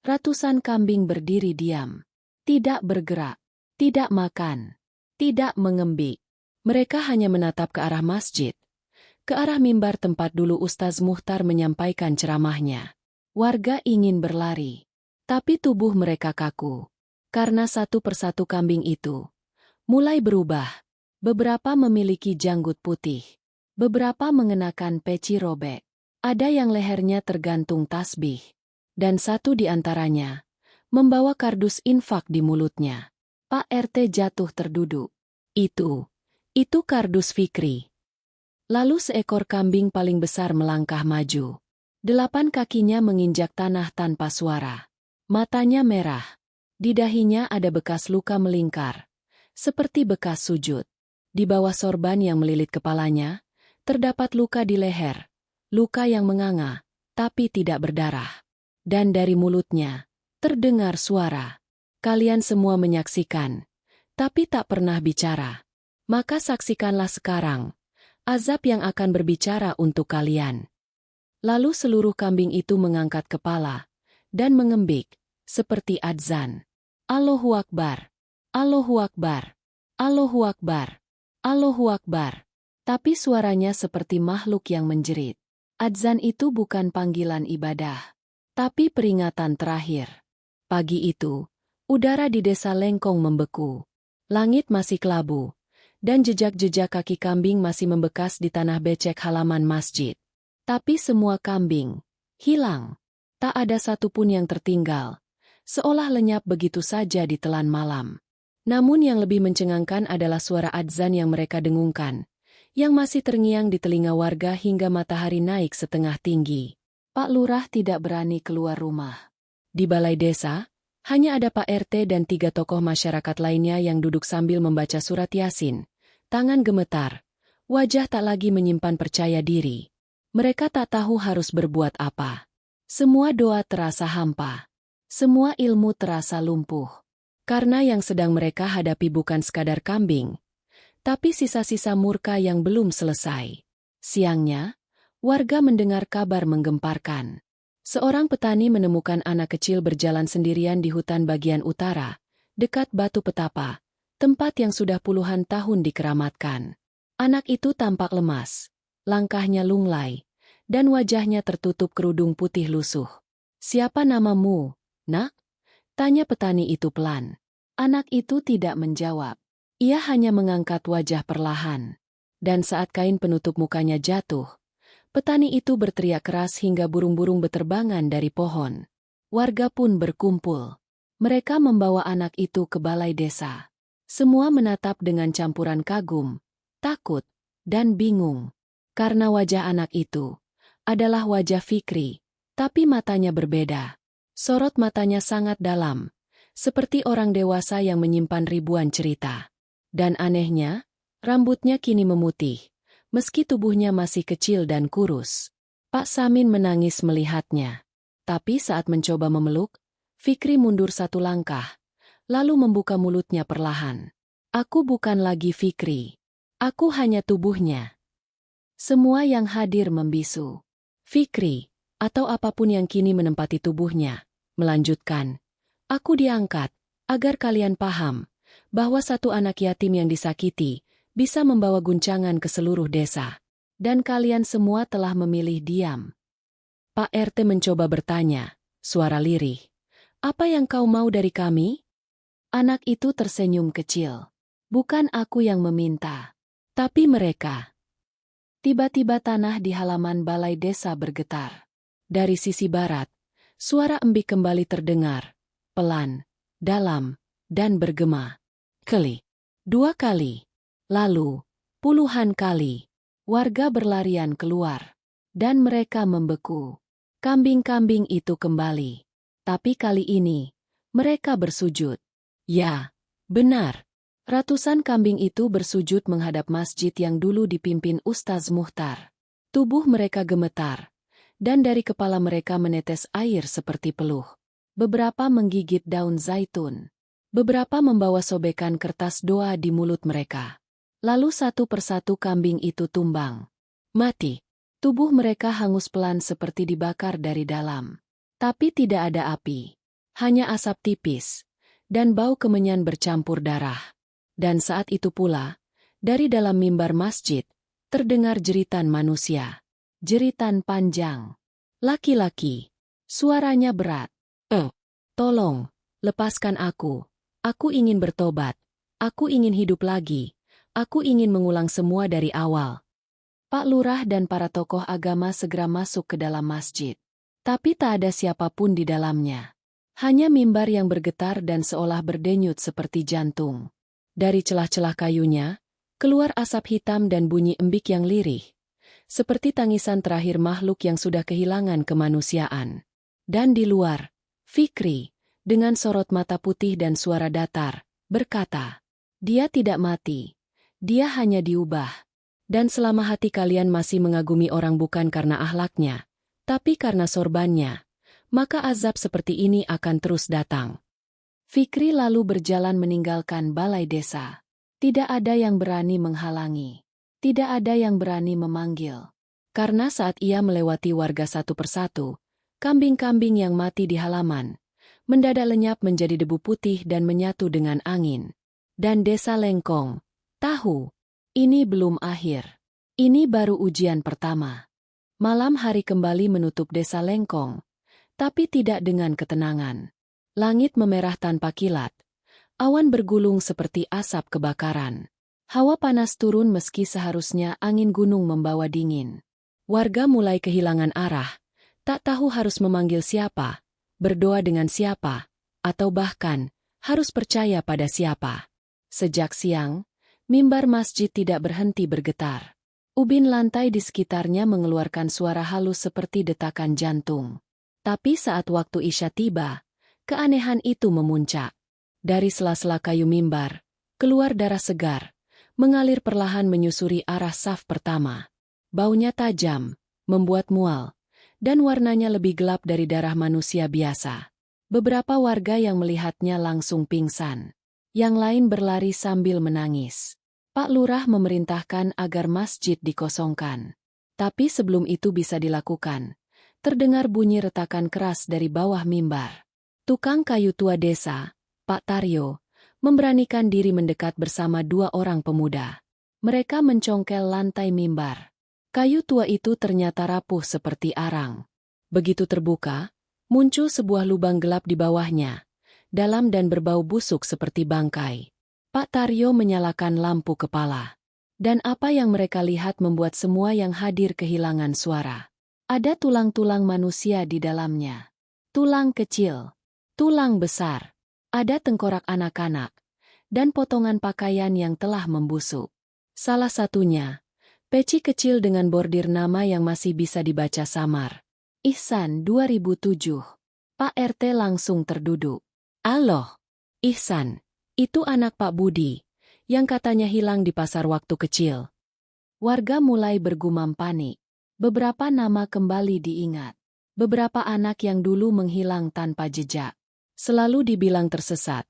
ratusan kambing berdiri diam. Tidak bergerak, tidak makan, tidak mengembik. Mereka hanya menatap ke arah masjid, ke arah mimbar tempat dulu Ustaz Muhtar menyampaikan ceramahnya. Warga ingin berlari, tapi tubuh mereka kaku. Karena satu persatu kambing itu mulai berubah. Beberapa memiliki janggut putih, beberapa mengenakan peci robek. Ada yang lehernya tergantung tasbih. Dan satu di antaranya membawa kardus infak di mulutnya. Pak RT jatuh terduduk. Itu kardus Fikri. Lalu seekor kambing paling besar melangkah maju. 8 kakinya menginjak tanah tanpa suara. Matanya merah. Di dahinya ada bekas luka melingkar, seperti bekas sujud. Di bawah sorban yang melilit kepalanya, terdapat luka di leher. Luka yang menganga, tapi tidak berdarah. Dan dari mulutnya, terdengar suara. Kalian semua menyaksikan, tapi tak pernah bicara. Maka saksikanlah sekarang, azab yang akan berbicara untuk kalian. Lalu seluruh kambing itu mengangkat kepala, dan mengembik, seperti adzan. Allahu Akbar, Allahu Akbar, Allahu Akbar, Allahu Akbar. Tapi suaranya seperti makhluk yang menjerit. Adzan itu bukan panggilan ibadah, tapi peringatan terakhir. Pagi itu, udara di desa Lengkong membeku. Langit masih kelabu, dan jejak-jejak kaki kambing masih membekas di tanah becek halaman masjid. Tapi semua kambing hilang. Tak ada satupun yang tertinggal, seolah lenyap begitu saja ditelan malam. Namun yang lebih mencengangkan adalah suara adzan yang mereka dengungkan, yang masih terngiang di telinga warga hingga matahari naik setengah tinggi. Pak Lurah tidak berani keluar rumah. Di balai desa, hanya ada Pak RT dan 3 tokoh masyarakat lainnya yang duduk sambil membaca surat Yasin. Tangan gemetar, wajah tak lagi menyimpan percaya diri. Mereka tak tahu harus berbuat apa. Semua doa terasa hampa. Semua ilmu terasa lumpuh. Karena yang sedang mereka hadapi bukan sekadar kambing, tapi sisa-sisa murka yang belum selesai. Siangnya, warga mendengar kabar menggemparkan. Seorang petani menemukan anak kecil berjalan sendirian di hutan bagian utara, dekat batu petapa, tempat yang sudah puluhan tahun dikeramatkan. Anak itu tampak lemas, langkahnya lunglai, dan wajahnya tertutup kerudung putih lusuh. "Siapa namamu, Nak?" tanya petani itu pelan. Anak itu tidak menjawab. Ia hanya mengangkat wajah perlahan. Dan saat kain penutup mukanya jatuh, petani itu berteriak keras hingga burung-burung beterbangan dari pohon. Warga pun berkumpul. Mereka membawa anak itu ke balai desa. Semua menatap dengan campuran kagum, takut, dan bingung. Karena wajah anak itu adalah wajah Fikri, tapi matanya berbeda. Sorot matanya sangat dalam, seperti orang dewasa yang menyimpan ribuan cerita. Dan anehnya, rambutnya kini memutih, meski tubuhnya masih kecil dan kurus. Pak Samin menangis melihatnya. Tapi saat mencoba memeluk, Fikri mundur satu langkah, lalu membuka mulutnya perlahan. Aku bukan lagi Fikri. Aku hanya tubuhnya. Semua yang hadir membisu. Fikri, atau apapun yang kini menempati tubuhnya, melanjutkan. Aku diangkat, agar kalian paham, bahwa satu anak yatim yang disakiti, bisa membawa guncangan ke seluruh desa. Dan kalian semua telah memilih diam. Pak RT mencoba bertanya, suara lirih. Apa yang kau mau dari kami? Anak itu tersenyum kecil. Bukan aku yang meminta, tapi mereka. Tiba-tiba tanah di halaman balai desa bergetar. Dari sisi barat, suara embik kembali terdengar, pelan, dalam, dan bergema. Kali, 2 kali, lalu, puluhan kali, warga berlarian keluar, dan mereka membeku. Kambing-kambing itu kembali. Tapi kali ini, mereka bersujud. Ya, benar. Ratusan kambing itu bersujud menghadap masjid yang dulu dipimpin Ustaz Muhtar. Tubuh mereka gemetar, dan dari kepala mereka menetes air seperti peluh. Beberapa menggigit daun zaitun. Beberapa membawa sobekan kertas doa di mulut mereka. Lalu satu persatu kambing itu tumbang. Mati. Tubuh mereka hangus pelan seperti dibakar dari dalam. Tapi tidak ada api. Hanya asap tipis. Dan bau kemenyan bercampur darah. Dan saat itu pula, dari dalam mimbar masjid, terdengar jeritan manusia. Jeritan panjang. Laki-laki. Suaranya berat. Tolong, lepaskan aku. Aku ingin bertobat. Aku ingin hidup lagi. Aku ingin mengulang semua dari awal. Pak Lurah dan para tokoh agama segera masuk ke dalam masjid. Tapi tak ada siapapun di dalamnya. Hanya mimbar yang bergetar dan seolah berdenyut seperti jantung. Dari celah-celah kayunya, keluar asap hitam dan bunyi embik yang lirih. Seperti tangisan terakhir makhluk yang sudah kehilangan kemanusiaan. Dan di luar, Fikri, dengan sorot mata putih dan suara datar, berkata, dia tidak mati. Dia hanya diubah. Dan selama hati kalian masih mengagumi orang bukan karena akhlaknya, tapi karena sorbannya, maka azab seperti ini akan terus datang. Fikri lalu berjalan meninggalkan balai desa. Tidak ada yang berani menghalangi. Tidak ada yang berani memanggil. Karena saat ia melewati warga satu persatu, kambing-kambing yang mati di halaman, mendadak lenyap menjadi debu putih dan menyatu dengan angin. Dan desa Lengkong, tahu, ini belum akhir. Ini baru ujian pertama. Malam hari kembali menutup desa Lengkong, tapi tidak dengan ketenangan. Langit memerah tanpa kilat. Awan bergulung seperti asap kebakaran. Hawa panas turun meski seharusnya angin gunung membawa dingin. Warga mulai kehilangan arah, tak tahu harus memanggil siapa, berdoa dengan siapa, atau bahkan harus percaya pada siapa. Sejak siang, mimbar masjid tidak berhenti bergetar. Ubin lantai di sekitarnya mengeluarkan suara halus seperti detakan jantung. Tapi saat waktu Isya tiba, keanehan itu memuncak. Dari sela-sela kayu mimbar, keluar darah segar, mengalir perlahan menyusuri arah saf pertama. Baunya tajam, membuat mual, dan warnanya lebih gelap dari darah manusia biasa. Beberapa warga yang melihatnya langsung pingsan. Yang lain berlari sambil menangis. Pak Lurah memerintahkan agar masjid dikosongkan. Tapi sebelum itu bisa dilakukan, terdengar bunyi retakan keras dari bawah mimbar. Tukang kayu tua desa, Pak Taryo, memberanikan diri mendekat bersama 2 orang pemuda. Mereka mencongkel lantai mimbar. Kayu tua itu ternyata rapuh seperti arang. Begitu terbuka, muncul sebuah lubang gelap di bawahnya, dalam dan berbau busuk seperti bangkai. Pak Taryo menyalakan lampu kepala. Dan apa yang mereka lihat membuat semua yang hadir kehilangan suara. Ada tulang-tulang manusia di dalamnya. Tulang kecil, tulang besar, ada tengkorak anak-anak, dan potongan pakaian yang telah membusuk. Salah satunya, peci kecil dengan bordir nama yang masih bisa dibaca samar. Ihsan 2007. Pak RT langsung terduduk. Aloh, Ihsan, itu anak Pak Budi, yang katanya hilang di pasar waktu kecil. Warga mulai bergumam panik. Beberapa nama kembali diingat. Beberapa anak yang dulu menghilang tanpa jejak. Selalu dibilang tersesat,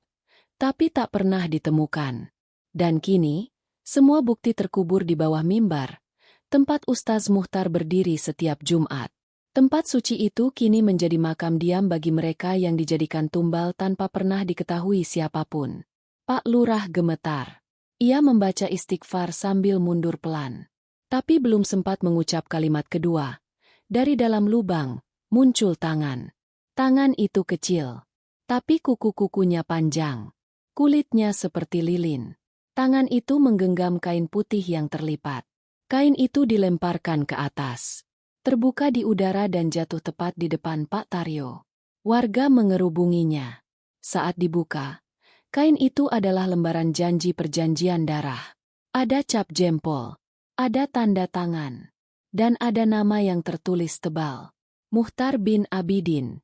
tapi tak pernah ditemukan. Dan kini, semua bukti terkubur di bawah mimbar, tempat Ustaz Muhtar berdiri setiap Jumat. Tempat suci itu kini menjadi makam diam bagi mereka yang dijadikan tumbal tanpa pernah diketahui siapapun. Pak Lurah gemetar. Ia membaca istighfar sambil mundur pelan. Tapi belum sempat mengucap kalimat kedua. Dari dalam lubang, muncul tangan. Tangan itu kecil, tapi kuku-kukunya panjang. Kulitnya seperti lilin. Tangan itu menggenggam kain putih yang terlipat. Kain itu dilemparkan ke atas. Terbuka di udara dan jatuh tepat di depan Pak Taryo. Warga mengerubunginya. Saat dibuka, kain itu adalah lembaran janji perjanjian darah. Ada cap jempol, ada tanda tangan, dan ada nama yang tertulis tebal. Muhtar bin Abidin.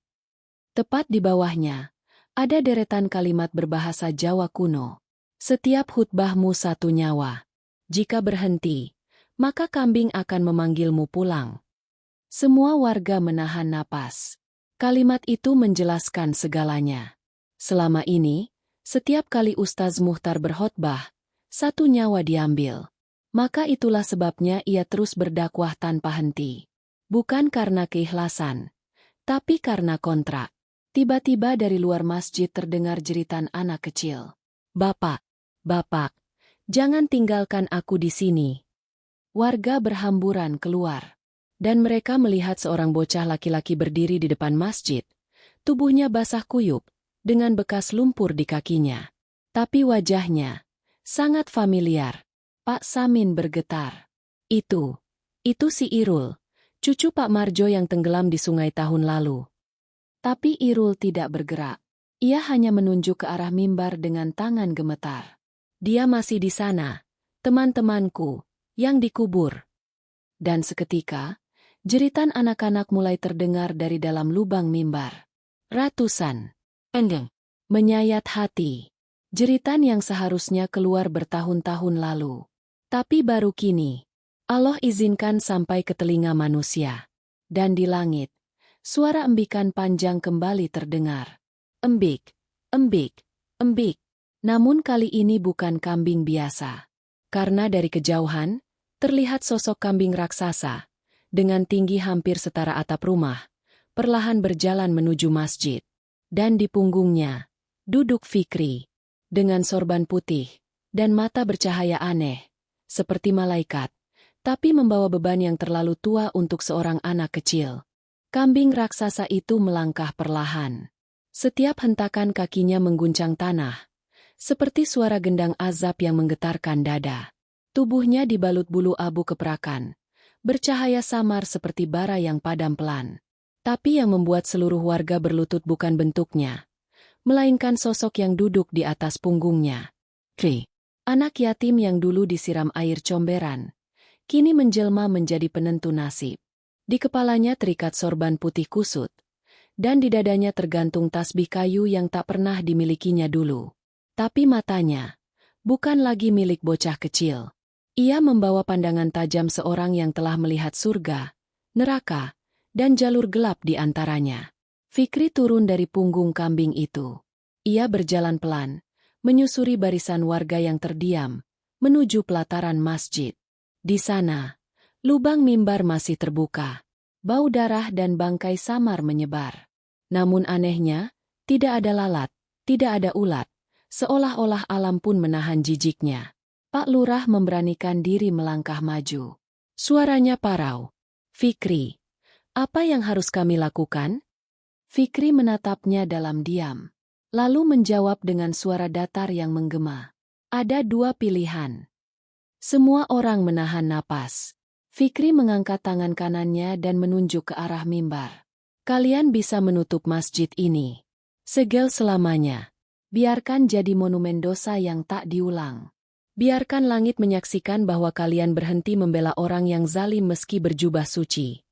Tepat di bawahnya, ada deretan kalimat berbahasa Jawa kuno. Setiap khutbahmu satu nyawa. Jika berhenti, maka kambing akan memanggilmu pulang. Semua warga menahan napas. Kalimat itu menjelaskan segalanya. Selama ini, setiap kali Ustaz Muhtar berkhotbah, satu nyawa diambil. Maka itulah sebabnya ia terus berdakwah tanpa henti. Bukan karena keikhlasan, tapi karena kontrak. Tiba-tiba dari luar masjid terdengar jeritan anak kecil. "Bapak, Bapak, jangan tinggalkan aku di sini." Warga berhamburan keluar. Dan mereka melihat seorang bocah laki-laki berdiri di depan masjid. Tubuhnya basah kuyup, dengan bekas lumpur di kakinya. Tapi wajahnya sangat familiar. Pak Samin bergetar. Itu si Irul, cucu Pak Marjo yang tenggelam di sungai tahun lalu. Tapi Irul tidak bergerak. Ia hanya menunjuk ke arah mimbar dengan tangan gemetar. "Dia masih di sana, teman-temanku, yang dikubur." Dan seketika, jeritan anak-anak mulai terdengar dari dalam lubang mimbar. Ratusan. Endeng. Menyayat hati. Jeritan yang seharusnya keluar bertahun-tahun lalu. Tapi baru kini, Allah izinkan sampai ke telinga manusia. Dan di langit, suara embikan panjang kembali terdengar. Embik, embik, embik. Namun kali ini bukan kambing biasa. Karena dari kejauhan, terlihat sosok kambing raksasa, dengan tinggi hampir setara atap rumah, perlahan berjalan menuju masjid. Dan di punggungnya, duduk Fikri, dengan sorban putih, dan mata bercahaya aneh, seperti malaikat, tapi membawa beban yang terlalu tua untuk seorang anak kecil. Kambing raksasa itu melangkah perlahan. Setiap hentakan kakinya mengguncang tanah, seperti suara gendang azab yang menggetarkan dada. Tubuhnya dibalut bulu abu keprakan, bercahaya samar seperti bara yang padam pelan. Tapi yang membuat seluruh warga berlutut bukan bentuknya, melainkan sosok yang duduk di atas punggungnya. Kri, anak yatim yang dulu disiram air comberan, kini menjelma menjadi penentu nasib. Di kepalanya terikat sorban putih kusut, dan di dadanya tergantung tasbih kayu yang tak pernah dimilikinya dulu. Tapi matanya bukan lagi milik bocah kecil. Ia membawa pandangan tajam seorang yang telah melihat surga, neraka, dan jalur gelap di antaranya. Fikri turun dari punggung kambing itu. Ia berjalan pelan, menyusuri barisan warga yang terdiam, menuju pelataran masjid. Di sana, lubang mimbar masih terbuka. Bau darah dan bangkai samar menyebar. Namun anehnya, tidak ada lalat, tidak ada ulat, seolah-olah alam pun menahan jijiknya. Pak Lurah memberanikan diri melangkah maju. Suaranya parau. "Fikri, apa yang harus kami lakukan?" Fikri menatapnya dalam diam, lalu menjawab dengan suara datar yang menggema. "Ada dua pilihan." Semua orang menahan napas. Fikri mengangkat tangan kanannya dan menunjuk ke arah mimbar. "Kalian bisa menutup masjid ini. Segel selamanya. Biarkan jadi monumen dosa yang tak diulang. Biarkan langit menyaksikan bahwa kalian berhenti membela orang yang zalim meski berjubah suci."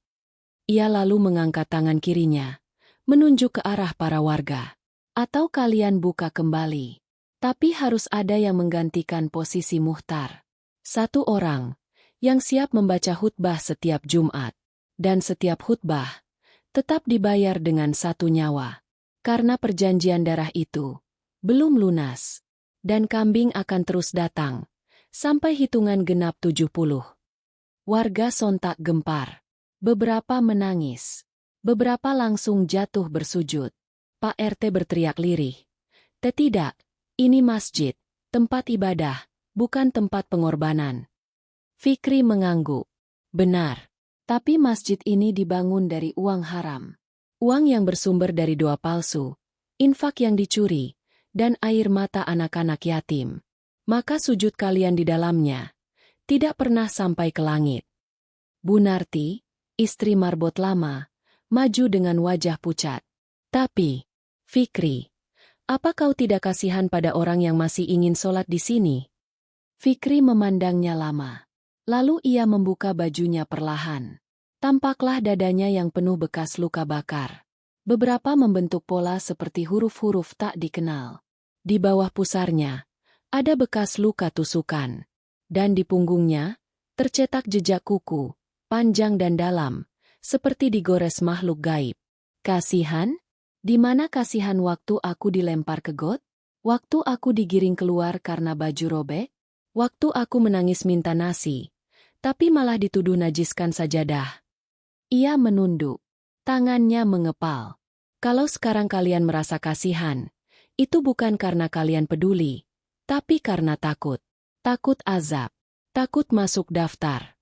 Ia lalu mengangkat tangan kirinya, menunjuk ke arah para warga. "Atau kalian buka kembali. Tapi harus ada yang menggantikan posisi Muhtar. Satu orang, yang siap membaca khutbah setiap Jumat. Dan setiap khutbah, tetap dibayar dengan satu nyawa." Karena perjanjian darah itu belum lunas. Dan kambing akan terus datang. Sampai hitungan genap 70. Warga sontak gempar. Beberapa menangis. Beberapa langsung jatuh bersujud. Pak RT berteriak lirih. Tidak, ini masjid, tempat ibadah, bukan tempat pengorbanan. Fikri mengangguk. Benar, tapi masjid ini dibangun dari uang haram. Uang yang bersumber dari doa palsu, infak yang dicuri, dan air mata anak-anak yatim. Maka sujud kalian di dalamnya tidak pernah sampai ke langit. Bu Narti, istri marbot lama, maju dengan wajah pucat. Tapi, Fikri, apa kau tidak kasihan pada orang yang masih ingin sholat di sini? Fikri memandangnya lama. Lalu ia membuka bajunya perlahan. Tampaklah dadanya yang penuh bekas luka bakar. Beberapa membentuk pola seperti huruf-huruf tak dikenal. Di bawah pusarnya, ada bekas luka tusukan. Dan di punggungnya, tercetak jejak kuku, panjang dan dalam, seperti digores makhluk gaib. Kasihan? Di mana kasihan waktu aku dilempar ke got? Waktu aku digiring keluar karena baju robek? Waktu aku menangis minta nasi, tapi malah dituduh najiskan sajadah. Ia menunduk. Tangannya mengepal. Kalau sekarang kalian merasa kasihan, itu bukan karena kalian peduli, tapi karena takut. Takut azab. Takut masuk daftar.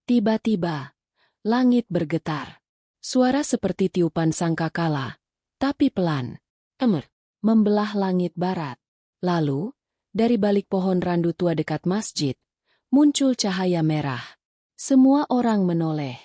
Tiba-tiba, langit bergetar. Suara seperti tiupan sangkakala, tapi pelan. Membelah langit barat. Lalu, dari balik pohon randu tua dekat masjid, muncul cahaya merah. Semua orang menoleh.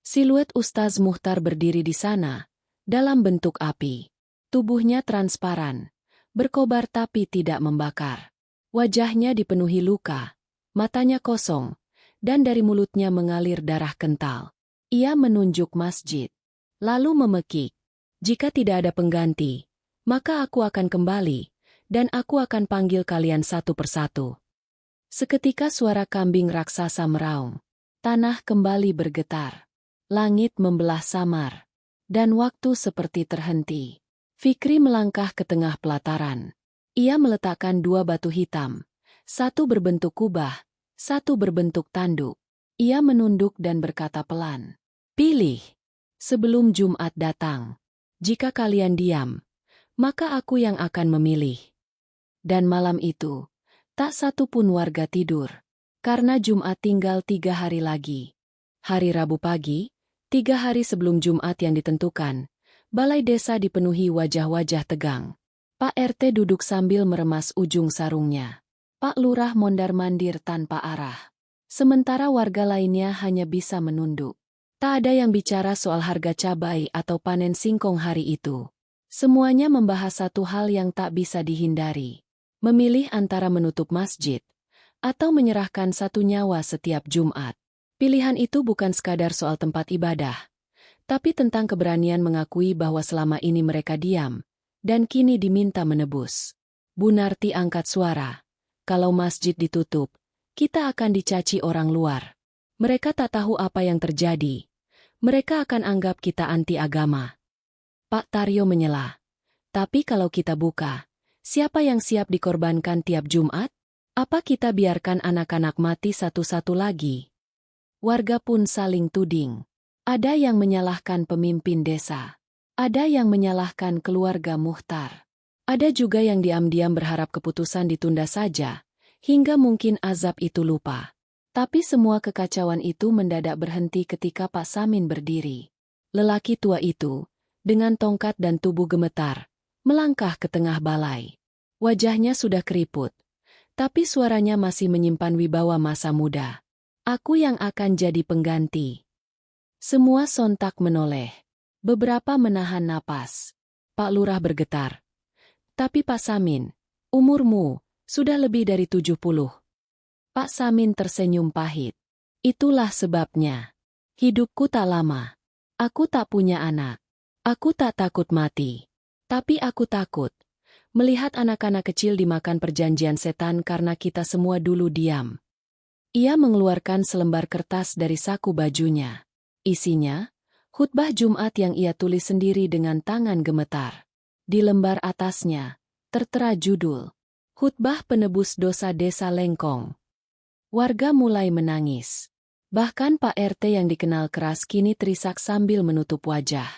Siluet Ustaz Muhtar berdiri di sana, dalam bentuk api. Tubuhnya transparan, berkobar tapi tidak membakar. Wajahnya dipenuhi luka. Matanya kosong, dan dari mulutnya mengalir darah kental. Ia menunjuk masjid, lalu memekik. Jika tidak ada pengganti, maka aku akan kembali, dan aku akan panggil kalian satu persatu. Seketika suara kambing raksasa meraung. Tanah kembali bergetar. Langit membelah samar. Dan waktu seperti terhenti. Fikri melangkah ke tengah pelataran. Ia meletakkan dua batu hitam. Satu berbentuk kubah, satu berbentuk tanduk. Ia menunduk dan berkata pelan. Pilih. Sebelum Jumat datang. Jika kalian diam, maka aku yang akan memilih. Dan malam itu, tak satu pun warga tidur. Karena Jumat tinggal 3 hari lagi. Hari Rabu pagi, 3 hari sebelum Jumat yang ditentukan, balai desa dipenuhi wajah-wajah tegang. Pak RT duduk sambil meremas ujung sarungnya. Pak Lurah mondar-mandir tanpa arah. Sementara warga lainnya hanya bisa menunduk. Tak ada yang bicara soal harga cabai atau panen singkong hari itu. Semuanya membahas satu hal yang tak bisa dihindari. Memilih antara menutup masjid atau menyerahkan satu nyawa setiap Jumat. Pilihan itu bukan sekadar soal tempat ibadah, tapi tentang keberanian mengakui bahwa selama ini mereka diam, dan kini diminta menebus. Bu Narti angkat suara. Kalau masjid ditutup, kita akan dicaci orang luar. Mereka tak tahu apa yang terjadi. Mereka akan anggap kita anti agama. Pak Taryo menyela. Tapi kalau kita buka, siapa yang siap dikorbankan tiap Jumat? Apa kita biarkan anak-anak mati satu-satu lagi? Warga pun saling tuding. Ada yang menyalahkan pemimpin desa. Ada yang menyalahkan keluarga Muhtar. Ada juga yang diam-diam berharap keputusan ditunda saja, hingga mungkin azab itu lupa. Tapi semua kekacauan itu mendadak berhenti ketika Pak Samin berdiri. Lelaki tua itu, dengan tongkat dan tubuh gemetar, melangkah ke tengah balai. Wajahnya sudah keriput, tapi suaranya masih menyimpan wibawa masa muda. Aku yang akan jadi pengganti. Semua sontak menoleh. Beberapa menahan napas. Pak Lurah bergetar. Tapi Pak Samin, umurmu sudah lebih dari 70. Pak Samin tersenyum pahit. Itulah sebabnya. Hidupku tak lama. Aku tak punya anak. Aku tak takut mati. Tapi aku takut melihat anak-anak kecil dimakan perjanjian setan karena kita semua dulu diam. Ia mengeluarkan selembar kertas dari saku bajunya. Isinya, khutbah Jumat yang ia tulis sendiri dengan tangan gemetar. Di lembar atasnya, tertera judul, Khutbah Penebus Dosa Desa Lengkong. Warga mulai menangis. Bahkan Pak RT yang dikenal keras kini terisak sambil menutup wajah.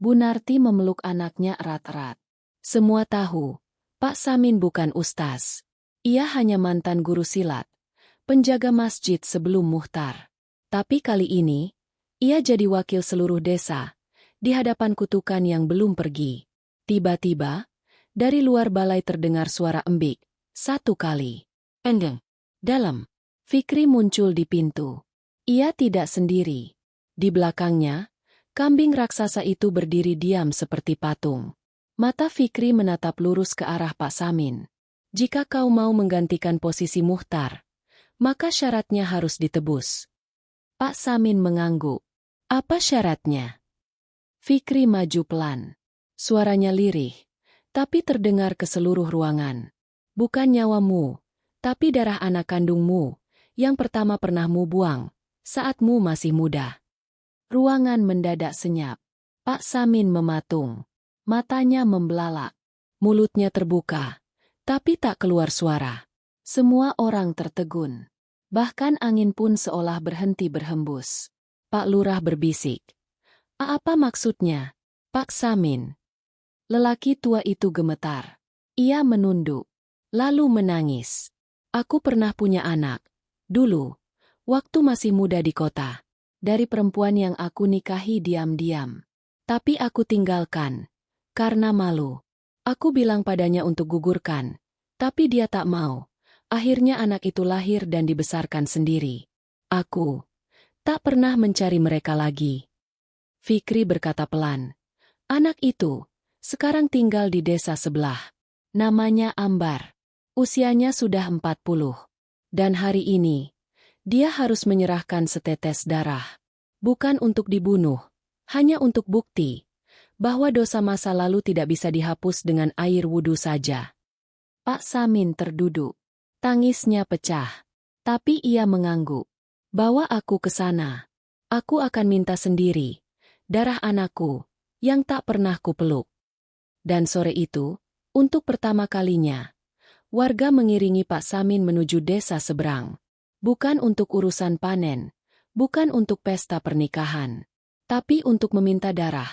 Bu Narti memeluk anaknya erat-erat. Semua tahu, Pak Samin bukan ustaz. Ia hanya mantan guru silat, penjaga masjid sebelum muhtar. Tapi kali ini, ia jadi wakil seluruh desa, di hadapan kutukan yang belum pergi. Tiba-tiba, dari luar balai terdengar suara embik, satu kali. Endeng. Dalam. Fikri muncul di pintu. Ia tidak sendiri. Di belakangnya, kambing raksasa itu berdiri diam seperti patung. Mata Fikri menatap lurus ke arah Pak Samin. Jika kau mau menggantikan posisi muhtar, maka syaratnya harus ditebus. Pak Samin mengangguk. Apa syaratnya? Fikri maju pelan. Suaranya lirih, tapi terdengar ke seluruh ruangan. Bukan nyawamu, tapi darah anak kandungmu, yang pertama pernah mu buang, saatmu masih muda. Ruangan mendadak senyap. Pak Samin mematung. Matanya membelalak. Mulutnya terbuka, tapi tak keluar suara. Semua orang tertegun. Bahkan angin pun seolah berhenti berhembus. Pak Lurah berbisik. Apa maksudnya, Pak Samin? Lelaki tua itu gemetar. Ia menunduk, lalu menangis. Aku pernah punya anak. Dulu, waktu masih muda di kota. Dari perempuan yang aku nikahi diam-diam. Tapi aku tinggalkan. Karena malu. Aku bilang padanya untuk gugurkan. Tapi dia tak mau. Akhirnya anak itu lahir dan dibesarkan sendiri. Aku tak pernah mencari mereka lagi. Fikri berkata pelan. Anak itu sekarang tinggal di desa sebelah. Namanya Ambar. Usianya sudah 40. Dan hari ini, dia harus menyerahkan setetes darah. Bukan untuk dibunuh, hanya untuk bukti bahwa dosa masa lalu tidak bisa dihapus dengan air wudhu saja. Pak Samin terduduk. Tangisnya pecah. Tapi ia mengangguk. Bawa aku ke sana. Aku akan minta sendiri darah anakku yang tak pernah kupeluk. Dan sore itu, untuk pertama kalinya, warga mengiringi Pak Samin menuju desa seberang. Bukan untuk urusan panen, bukan untuk pesta pernikahan, tapi untuk meminta darah,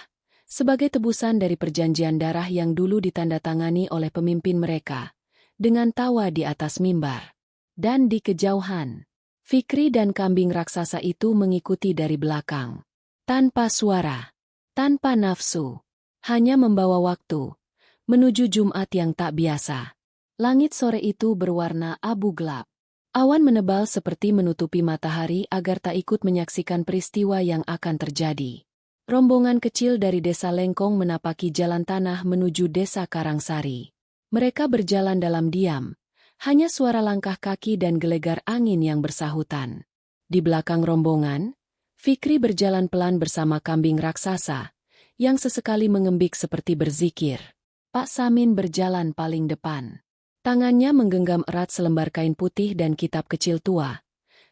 sebagai tebusan dari perjanjian darah yang dulu ditandatangani oleh pemimpin mereka, dengan tawa di atas mimbar. Dan di kejauhan, Fikri dan kambing raksasa itu mengikuti dari belakang. Tanpa suara, tanpa nafsu, hanya membawa waktu, menuju Jumat yang tak biasa. Langit sore itu berwarna abu gelap. Awan menebal seperti menutupi matahari agar tak ikut menyaksikan peristiwa yang akan terjadi. Rombongan kecil dari desa Lengkong menapaki jalan tanah menuju desa Karangsari. Mereka berjalan dalam diam, hanya suara langkah kaki dan gelegar angin yang bersahutan. Di belakang rombongan, Fikri berjalan pelan bersama kambing raksasa, yang sesekali mengembik seperti berzikir. Pak Samin berjalan paling depan. Tangannya menggenggam erat selembar kain putih dan kitab kecil tua.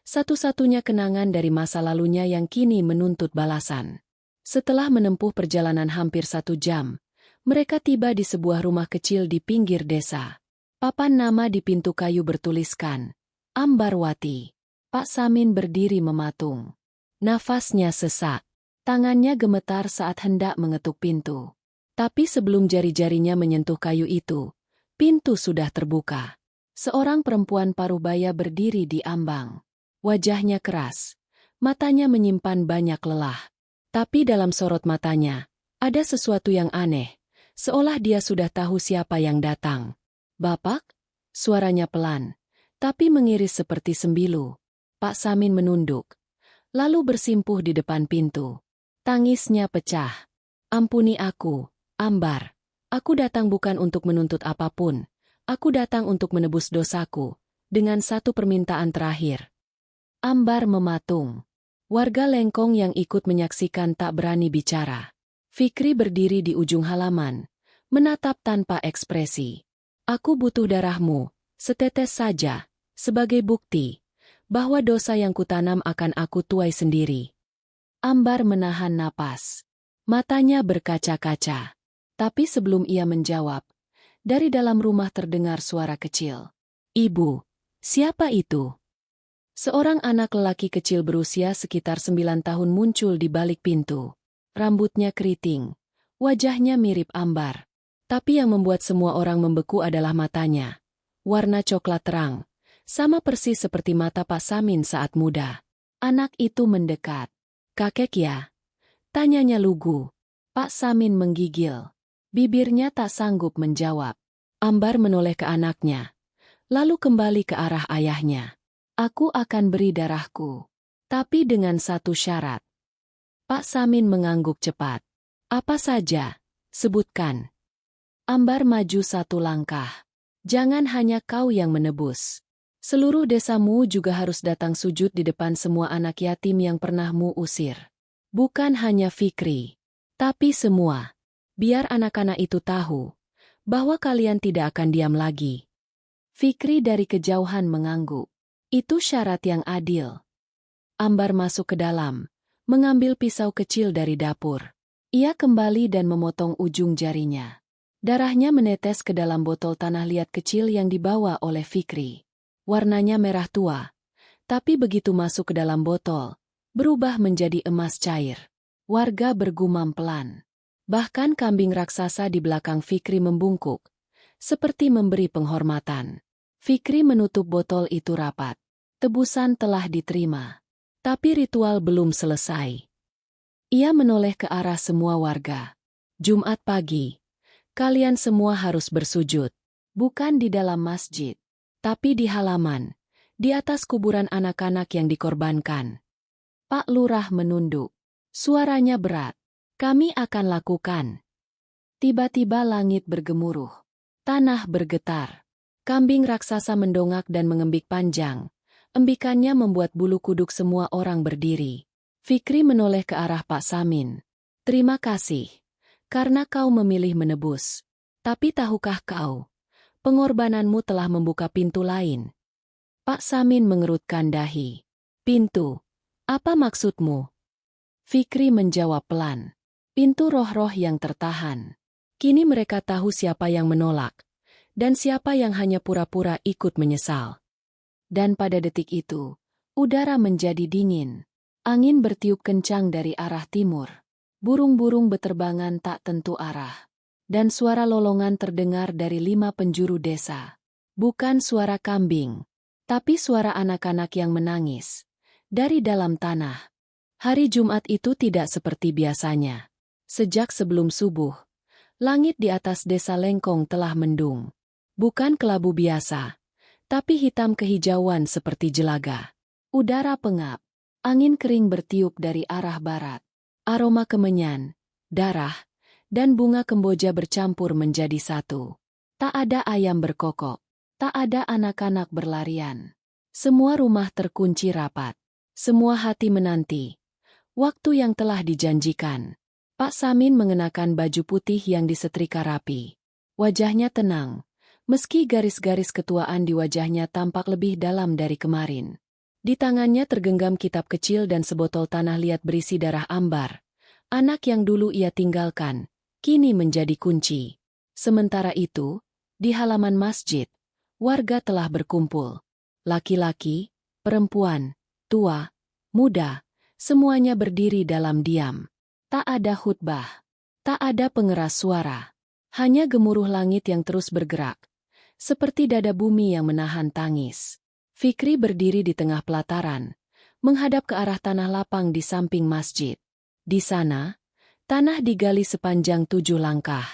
Satu-satunya kenangan dari masa lalunya yang kini menuntut balasan. Setelah menempuh perjalanan hampir 1 jam, mereka tiba di sebuah rumah kecil di pinggir desa. Papan nama di pintu kayu bertuliskan, Ambarwati. Pak Samin berdiri mematung. Nafasnya sesak. Tangannya gemetar saat hendak mengetuk pintu. Tapi sebelum jari-jarinya menyentuh kayu itu, pintu sudah terbuka. Seorang perempuan parubaya berdiri di ambang. Wajahnya keras. Matanya menyimpan banyak lelah. Tapi dalam sorot matanya, ada sesuatu yang aneh. Seolah dia sudah tahu siapa yang datang. Bapak? Suaranya pelan, tapi mengiris seperti sembilu. Pak Samin menunduk, lalu bersimpuh di depan pintu. Tangisnya pecah. Ampuni aku, Ambar. Aku datang bukan untuk menuntut apapun. Aku datang untuk menebus dosaku, dengan satu permintaan terakhir. Ambar mematung. Warga Lengkong yang ikut menyaksikan tak berani bicara. Fikri berdiri di ujung halaman, menatap tanpa ekspresi. Aku butuh darahmu, setetes saja, sebagai bukti bahwa dosa yang kutanam akan aku tuai sendiri. Ambar menahan napas. Matanya berkaca-kaca. Tapi sebelum ia menjawab, dari dalam rumah terdengar suara kecil. "Ibu, siapa itu?" Seorang anak lelaki kecil berusia sekitar 9 tahun muncul di balik pintu. Rambutnya keriting, wajahnya mirip ambar. Tapi yang membuat semua orang membeku adalah matanya. Warna coklat terang, sama persis seperti mata Pak Samin saat muda. Anak itu mendekat. "Kakek ya?" tanyanya lugu. Pak Samin menggigil. Bibirnya tak sanggup menjawab. Ambar menoleh ke anaknya, lalu kembali ke arah ayahnya. "Aku akan beri darahku, tapi dengan satu syarat." Pak Samin mengangguk cepat. "Apa saja? Sebutkan." Ambar maju satu langkah. "Jangan hanya kau yang menebus. Seluruh desamu juga harus datang sujud di depan semua anak yatim yang pernah mu usir. Bukan hanya Fikri, tapi semua. Biar anak-anak itu tahu bahwa kalian tidak akan diam lagi." Fikri dari kejauhan mengangguk. "Itu syarat yang adil." Ambar masuk ke dalam, mengambil pisau kecil dari dapur. Ia kembali dan memotong ujung jarinya. Darahnya menetes ke dalam botol tanah liat kecil yang dibawa oleh Fikri. Warnanya merah tua, tapi begitu masuk ke dalam botol, berubah menjadi emas cair. Warga bergumam pelan. Bahkan kambing raksasa di belakang Fikri membungkuk, seperti memberi penghormatan. Fikri menutup botol itu rapat. Tebusan telah diterima. Tapi ritual belum selesai. Ia menoleh ke arah semua warga. "Jumat pagi, kalian semua harus bersujud. Bukan di dalam masjid, tapi di halaman, di atas kuburan anak-anak yang dikorbankan." Pak Lurah menunduk. Suaranya berat. "Kami akan lakukan." Tiba-tiba langit bergemuruh. Tanah bergetar. Kambing raksasa mendongak dan mengembik panjang. Embikannya membuat bulu kuduk semua orang berdiri. Fikri menoleh ke arah Pak Samin. "Terima kasih, karena kau memilih menebus. Tapi tahukah kau, pengorbananmu telah membuka pintu lain." Pak Samin mengerutkan dahi. "Pintu? Apa maksudmu?" Fikri menjawab pelan. "Pintu roh-roh yang tertahan. Kini mereka tahu siapa yang menolak, dan siapa yang hanya pura-pura ikut menyesal." Dan pada detik itu, udara menjadi dingin. Angin bertiup kencang dari arah timur. Burung-burung beterbangan tak tentu arah. Dan suara lolongan terdengar dari 5 penjuru desa. Bukan suara kambing, tapi suara anak-anak yang menangis. Dari dalam tanah. Hari Jumat itu tidak seperti biasanya. Sejak sebelum subuh, langit di atas desa Lengkong telah mendung. Bukan kelabu biasa, tapi hitam kehijauan seperti jelaga. Udara pengap, angin kering bertiup dari arah barat. Aroma kemenyan, darah, dan bunga kemboja bercampur menjadi satu. Tak ada ayam berkokok, tak ada anak-anak berlarian. Semua rumah terkunci rapat. Semua hati menanti waktu yang telah dijanjikan. Pak Samin mengenakan baju putih yang disetrika rapi. Wajahnya tenang, meski garis-garis ketuaan di wajahnya tampak lebih dalam dari kemarin. Di tangannya tergenggam kitab kecil dan sebotol tanah liat berisi darah ambar. Anak yang dulu ia tinggalkan, kini menjadi kunci. Sementara itu, di halaman masjid, warga telah berkumpul. Laki-laki, perempuan, tua, muda, semuanya berdiri dalam diam. Tak ada khutbah, tak ada pengeras suara. Hanya gemuruh langit yang terus bergerak, seperti dada bumi yang menahan tangis. Fikri berdiri di tengah pelataran, menghadap ke arah tanah lapang di samping masjid. Di sana, tanah digali sepanjang 7 langkah.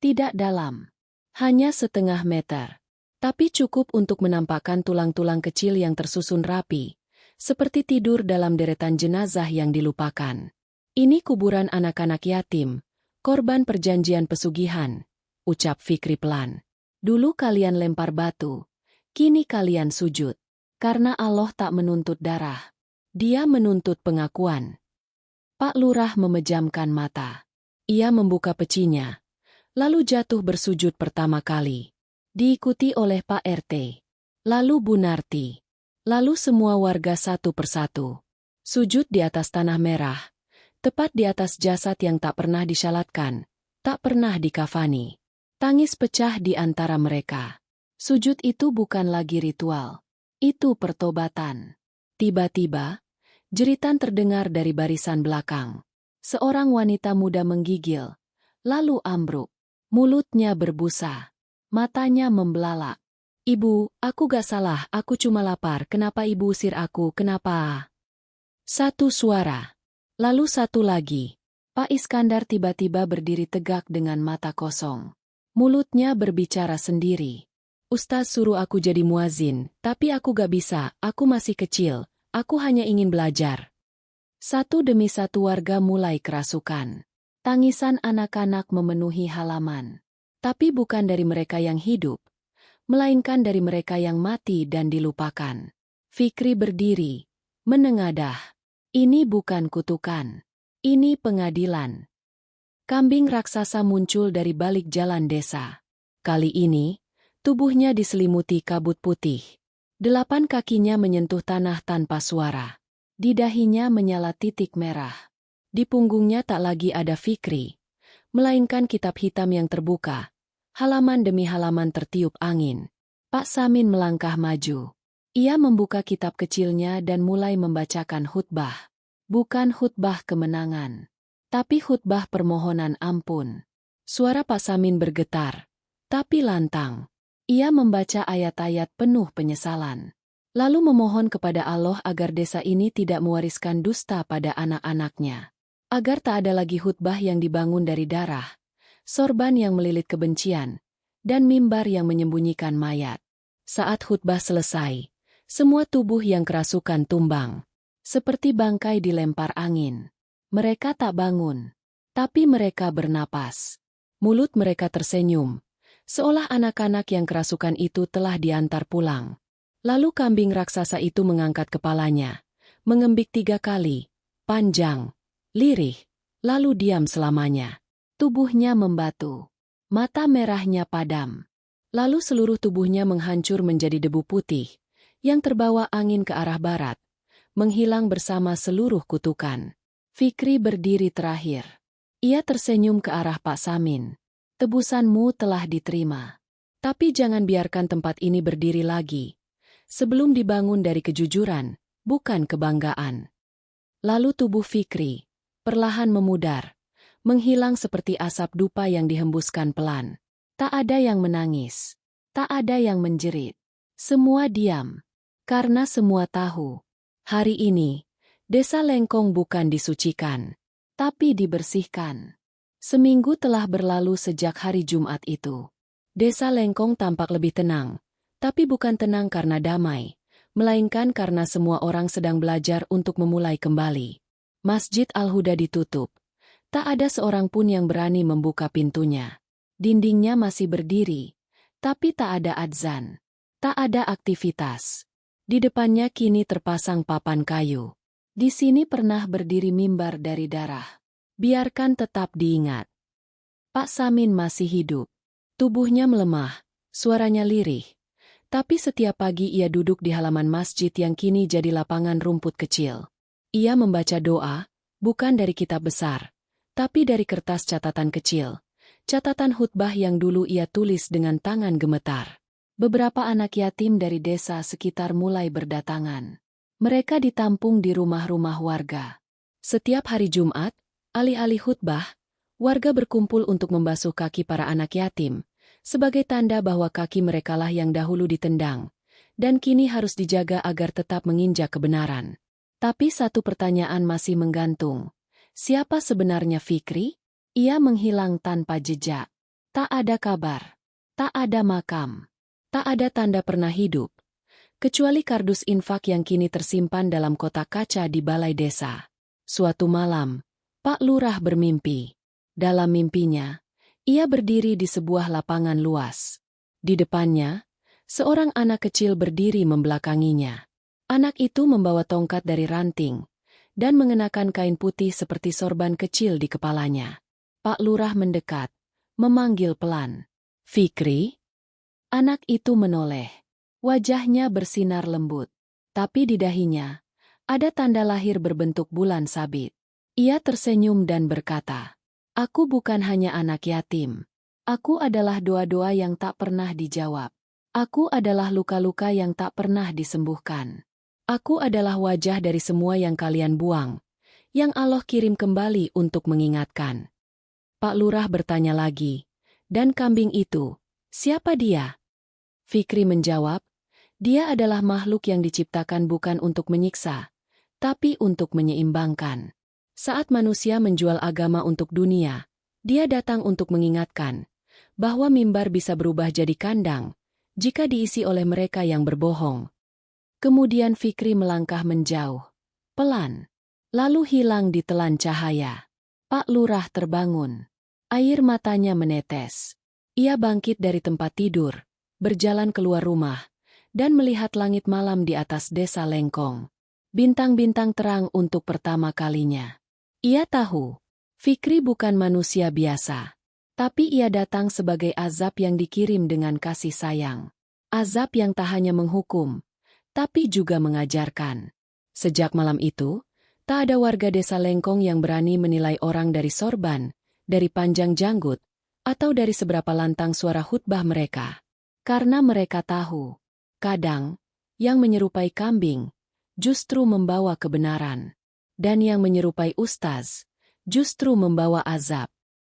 Tidak dalam, hanya setengah meter. Tapi cukup untuk menampakkan tulang-tulang kecil yang tersusun rapi, seperti tidur dalam deretan jenazah yang dilupakan. "Ini kuburan anak-anak yatim, korban perjanjian pesugihan," ucap Fikri pelan. "Dulu kalian lempar batu, kini kalian sujud. Karena Allah tak menuntut darah. Dia menuntut pengakuan." Pak Lurah memejamkan mata. Ia membuka pecinya, lalu jatuh bersujud pertama kali. Diikuti oleh Pak RT, lalu Bu Narti, lalu semua warga satu persatu. Sujud di atas tanah merah, tepat di atas jasad yang tak pernah disyalatkan, tak pernah dikafani. Tangis pecah di antara mereka. Sujud itu bukan lagi ritual. Itu pertobatan. Tiba-tiba, jeritan terdengar dari barisan belakang. Seorang wanita muda menggigil, lalu ambruk. Mulutnya berbusa. Matanya membelalak. "Ibu, aku gak salah, aku cuma lapar. Kenapa ibu usir aku, kenapa?" Satu suara. Lalu satu lagi. Pak Iskandar tiba-tiba berdiri tegak dengan mata kosong. Mulutnya berbicara sendiri. "Ustaz suruh aku jadi muazin, tapi aku gak bisa, aku masih kecil, aku hanya ingin belajar." Satu demi satu warga mulai kerasukan. Tangisan anak-anak memenuhi halaman. Tapi bukan dari mereka yang hidup, melainkan dari mereka yang mati dan dilupakan. Fikri berdiri, menengadah. Ini bukan kutukan. Ini pengadilan. Kambing raksasa muncul dari balik jalan desa. Kali ini, tubuhnya diselimuti kabut putih. 8 kakinya menyentuh tanah tanpa suara. Di dahinya menyala titik merah. Di punggungnya tak lagi ada Fikri, melainkan kitab hitam yang terbuka. Halaman demi halaman tertiup angin. Pak Samin melangkah maju. Ia membuka kitab kecilnya dan mulai membacakan khutbah. Bukan khutbah kemenangan, tapi khutbah permohonan ampun. Suara Pak Samin bergetar, tapi lantang. Ia membaca ayat-ayat penuh penyesalan. Lalu memohon kepada Allah agar desa ini tidak mewariskan dusta pada anak-anaknya. Agar tak ada lagi khutbah yang dibangun dari darah, sorban yang melilit kebencian, dan mimbar yang menyembunyikan mayat. Saat khutbah selesai, semua tubuh yang kerasukan tumbang. Seperti bangkai dilempar angin. Mereka tak bangun, tapi mereka bernapas. Mulut mereka tersenyum, seolah anak-anak yang kerasukan itu telah diantar pulang. Lalu kambing raksasa itu mengangkat kepalanya, mengembik 3 kali, panjang, lirih, lalu diam selamanya. Tubuhnya membatu, mata merahnya padam. Lalu seluruh tubuhnya menghancur menjadi debu putih, yang terbawa angin ke arah barat, menghilang bersama seluruh kutukan. Fikri berdiri terakhir. Ia tersenyum ke arah Pak Samin. "Tebusanmu telah diterima. Tapi jangan biarkan tempat ini berdiri lagi, sebelum dibangun dari kejujuran, bukan kebanggaan." Lalu tubuh Fikri perlahan memudar, menghilang seperti asap dupa yang dihembuskan pelan. Tak ada yang menangis, tak ada yang menjerit. Semua diam, karena semua tahu. Hari ini, desa Lengkong bukan disucikan, tapi dibersihkan. Seminggu telah berlalu sejak hari Jumat itu. Desa Lengkong tampak lebih tenang, tapi bukan tenang karena damai, melainkan karena semua orang sedang belajar untuk memulai kembali. Masjid Al-Huda ditutup. Tak ada seorang pun yang berani membuka pintunya. Dindingnya masih berdiri, tapi tak ada adzan. Tak ada aktivitas. Di depannya kini terpasang papan kayu. Di sini pernah berdiri mimbar dari darah. Biarkan tetap diingat. Pak Samin masih hidup. Tubuhnya melemah, suaranya lirih. Tapi setiap pagi ia duduk di halaman masjid yang kini jadi lapangan rumput kecil. Ia membaca doa, bukan dari kitab besar, tapi dari kertas catatan kecil. Catatan khutbah yang dulu ia tulis dengan tangan gemetar. Beberapa anak yatim dari desa sekitar mulai berdatangan. Mereka ditampung di rumah-rumah warga. Setiap hari Jumat, alih-alih khutbah, warga berkumpul untuk membasuh kaki para anak yatim, sebagai tanda bahwa kaki merekalah yang dahulu ditendang, dan kini harus dijaga agar tetap menginjak kebenaran. Tapi satu pertanyaan masih menggantung. Siapa sebenarnya Fikri? Ia menghilang tanpa jejak. Tak ada kabar. Tak ada makam. Tak ada tanda pernah hidup, kecuali kardus infak yang kini tersimpan dalam kotak kaca di balai desa. Suatu malam, Pak Lurah bermimpi. Dalam mimpinya, ia berdiri di sebuah lapangan luas. Di depannya, seorang anak kecil berdiri membelakanginya. Anak itu membawa tongkat dari ranting, dan mengenakan kain putih seperti sorban kecil di kepalanya. Pak Lurah mendekat, memanggil pelan. "Fikri?" Anak itu menoleh. Wajahnya bersinar lembut. Tapi di dahinya, ada tanda lahir berbentuk bulan sabit. Ia tersenyum dan berkata, Aku bukan hanya anak yatim. Aku adalah doa-doa yang tak pernah dijawab. Aku adalah luka-luka yang tak pernah disembuhkan. Aku adalah wajah dari semua yang kalian buang, yang Allah kirim kembali untuk mengingatkan. Pak Lurah bertanya lagi, dan kambing itu, siapa dia? Fikri menjawab, dia adalah makhluk yang diciptakan bukan untuk menyiksa, tapi untuk menyeimbangkan. Saat manusia menjual agama untuk dunia, dia datang untuk mengingatkan bahwa mimbar bisa berubah jadi kandang jika diisi oleh mereka yang berbohong. Kemudian Fikri melangkah menjauh, pelan, lalu hilang di telan cahaya. Pak Lurah terbangun. Air matanya menetes. Ia bangkit dari tempat tidur, berjalan keluar rumah, dan melihat langit malam di atas desa Lengkong. Bintang-bintang terang untuk pertama kalinya. Ia tahu, Fikri bukan manusia biasa. Tapi ia datang sebagai azab yang dikirim dengan kasih sayang. Azab yang tak hanya menghukum, tapi juga mengajarkan. Sejak malam itu, tak ada warga desa Lengkong yang berani menilai orang dari sorban, dari panjang janggut, atau dari seberapa lantang suara khutbah mereka. Karena mereka tahu, kadang, yang menyerupai kambing, justru membawa kebenaran. Dan yang menyerupai ustaz, justru membawa azab.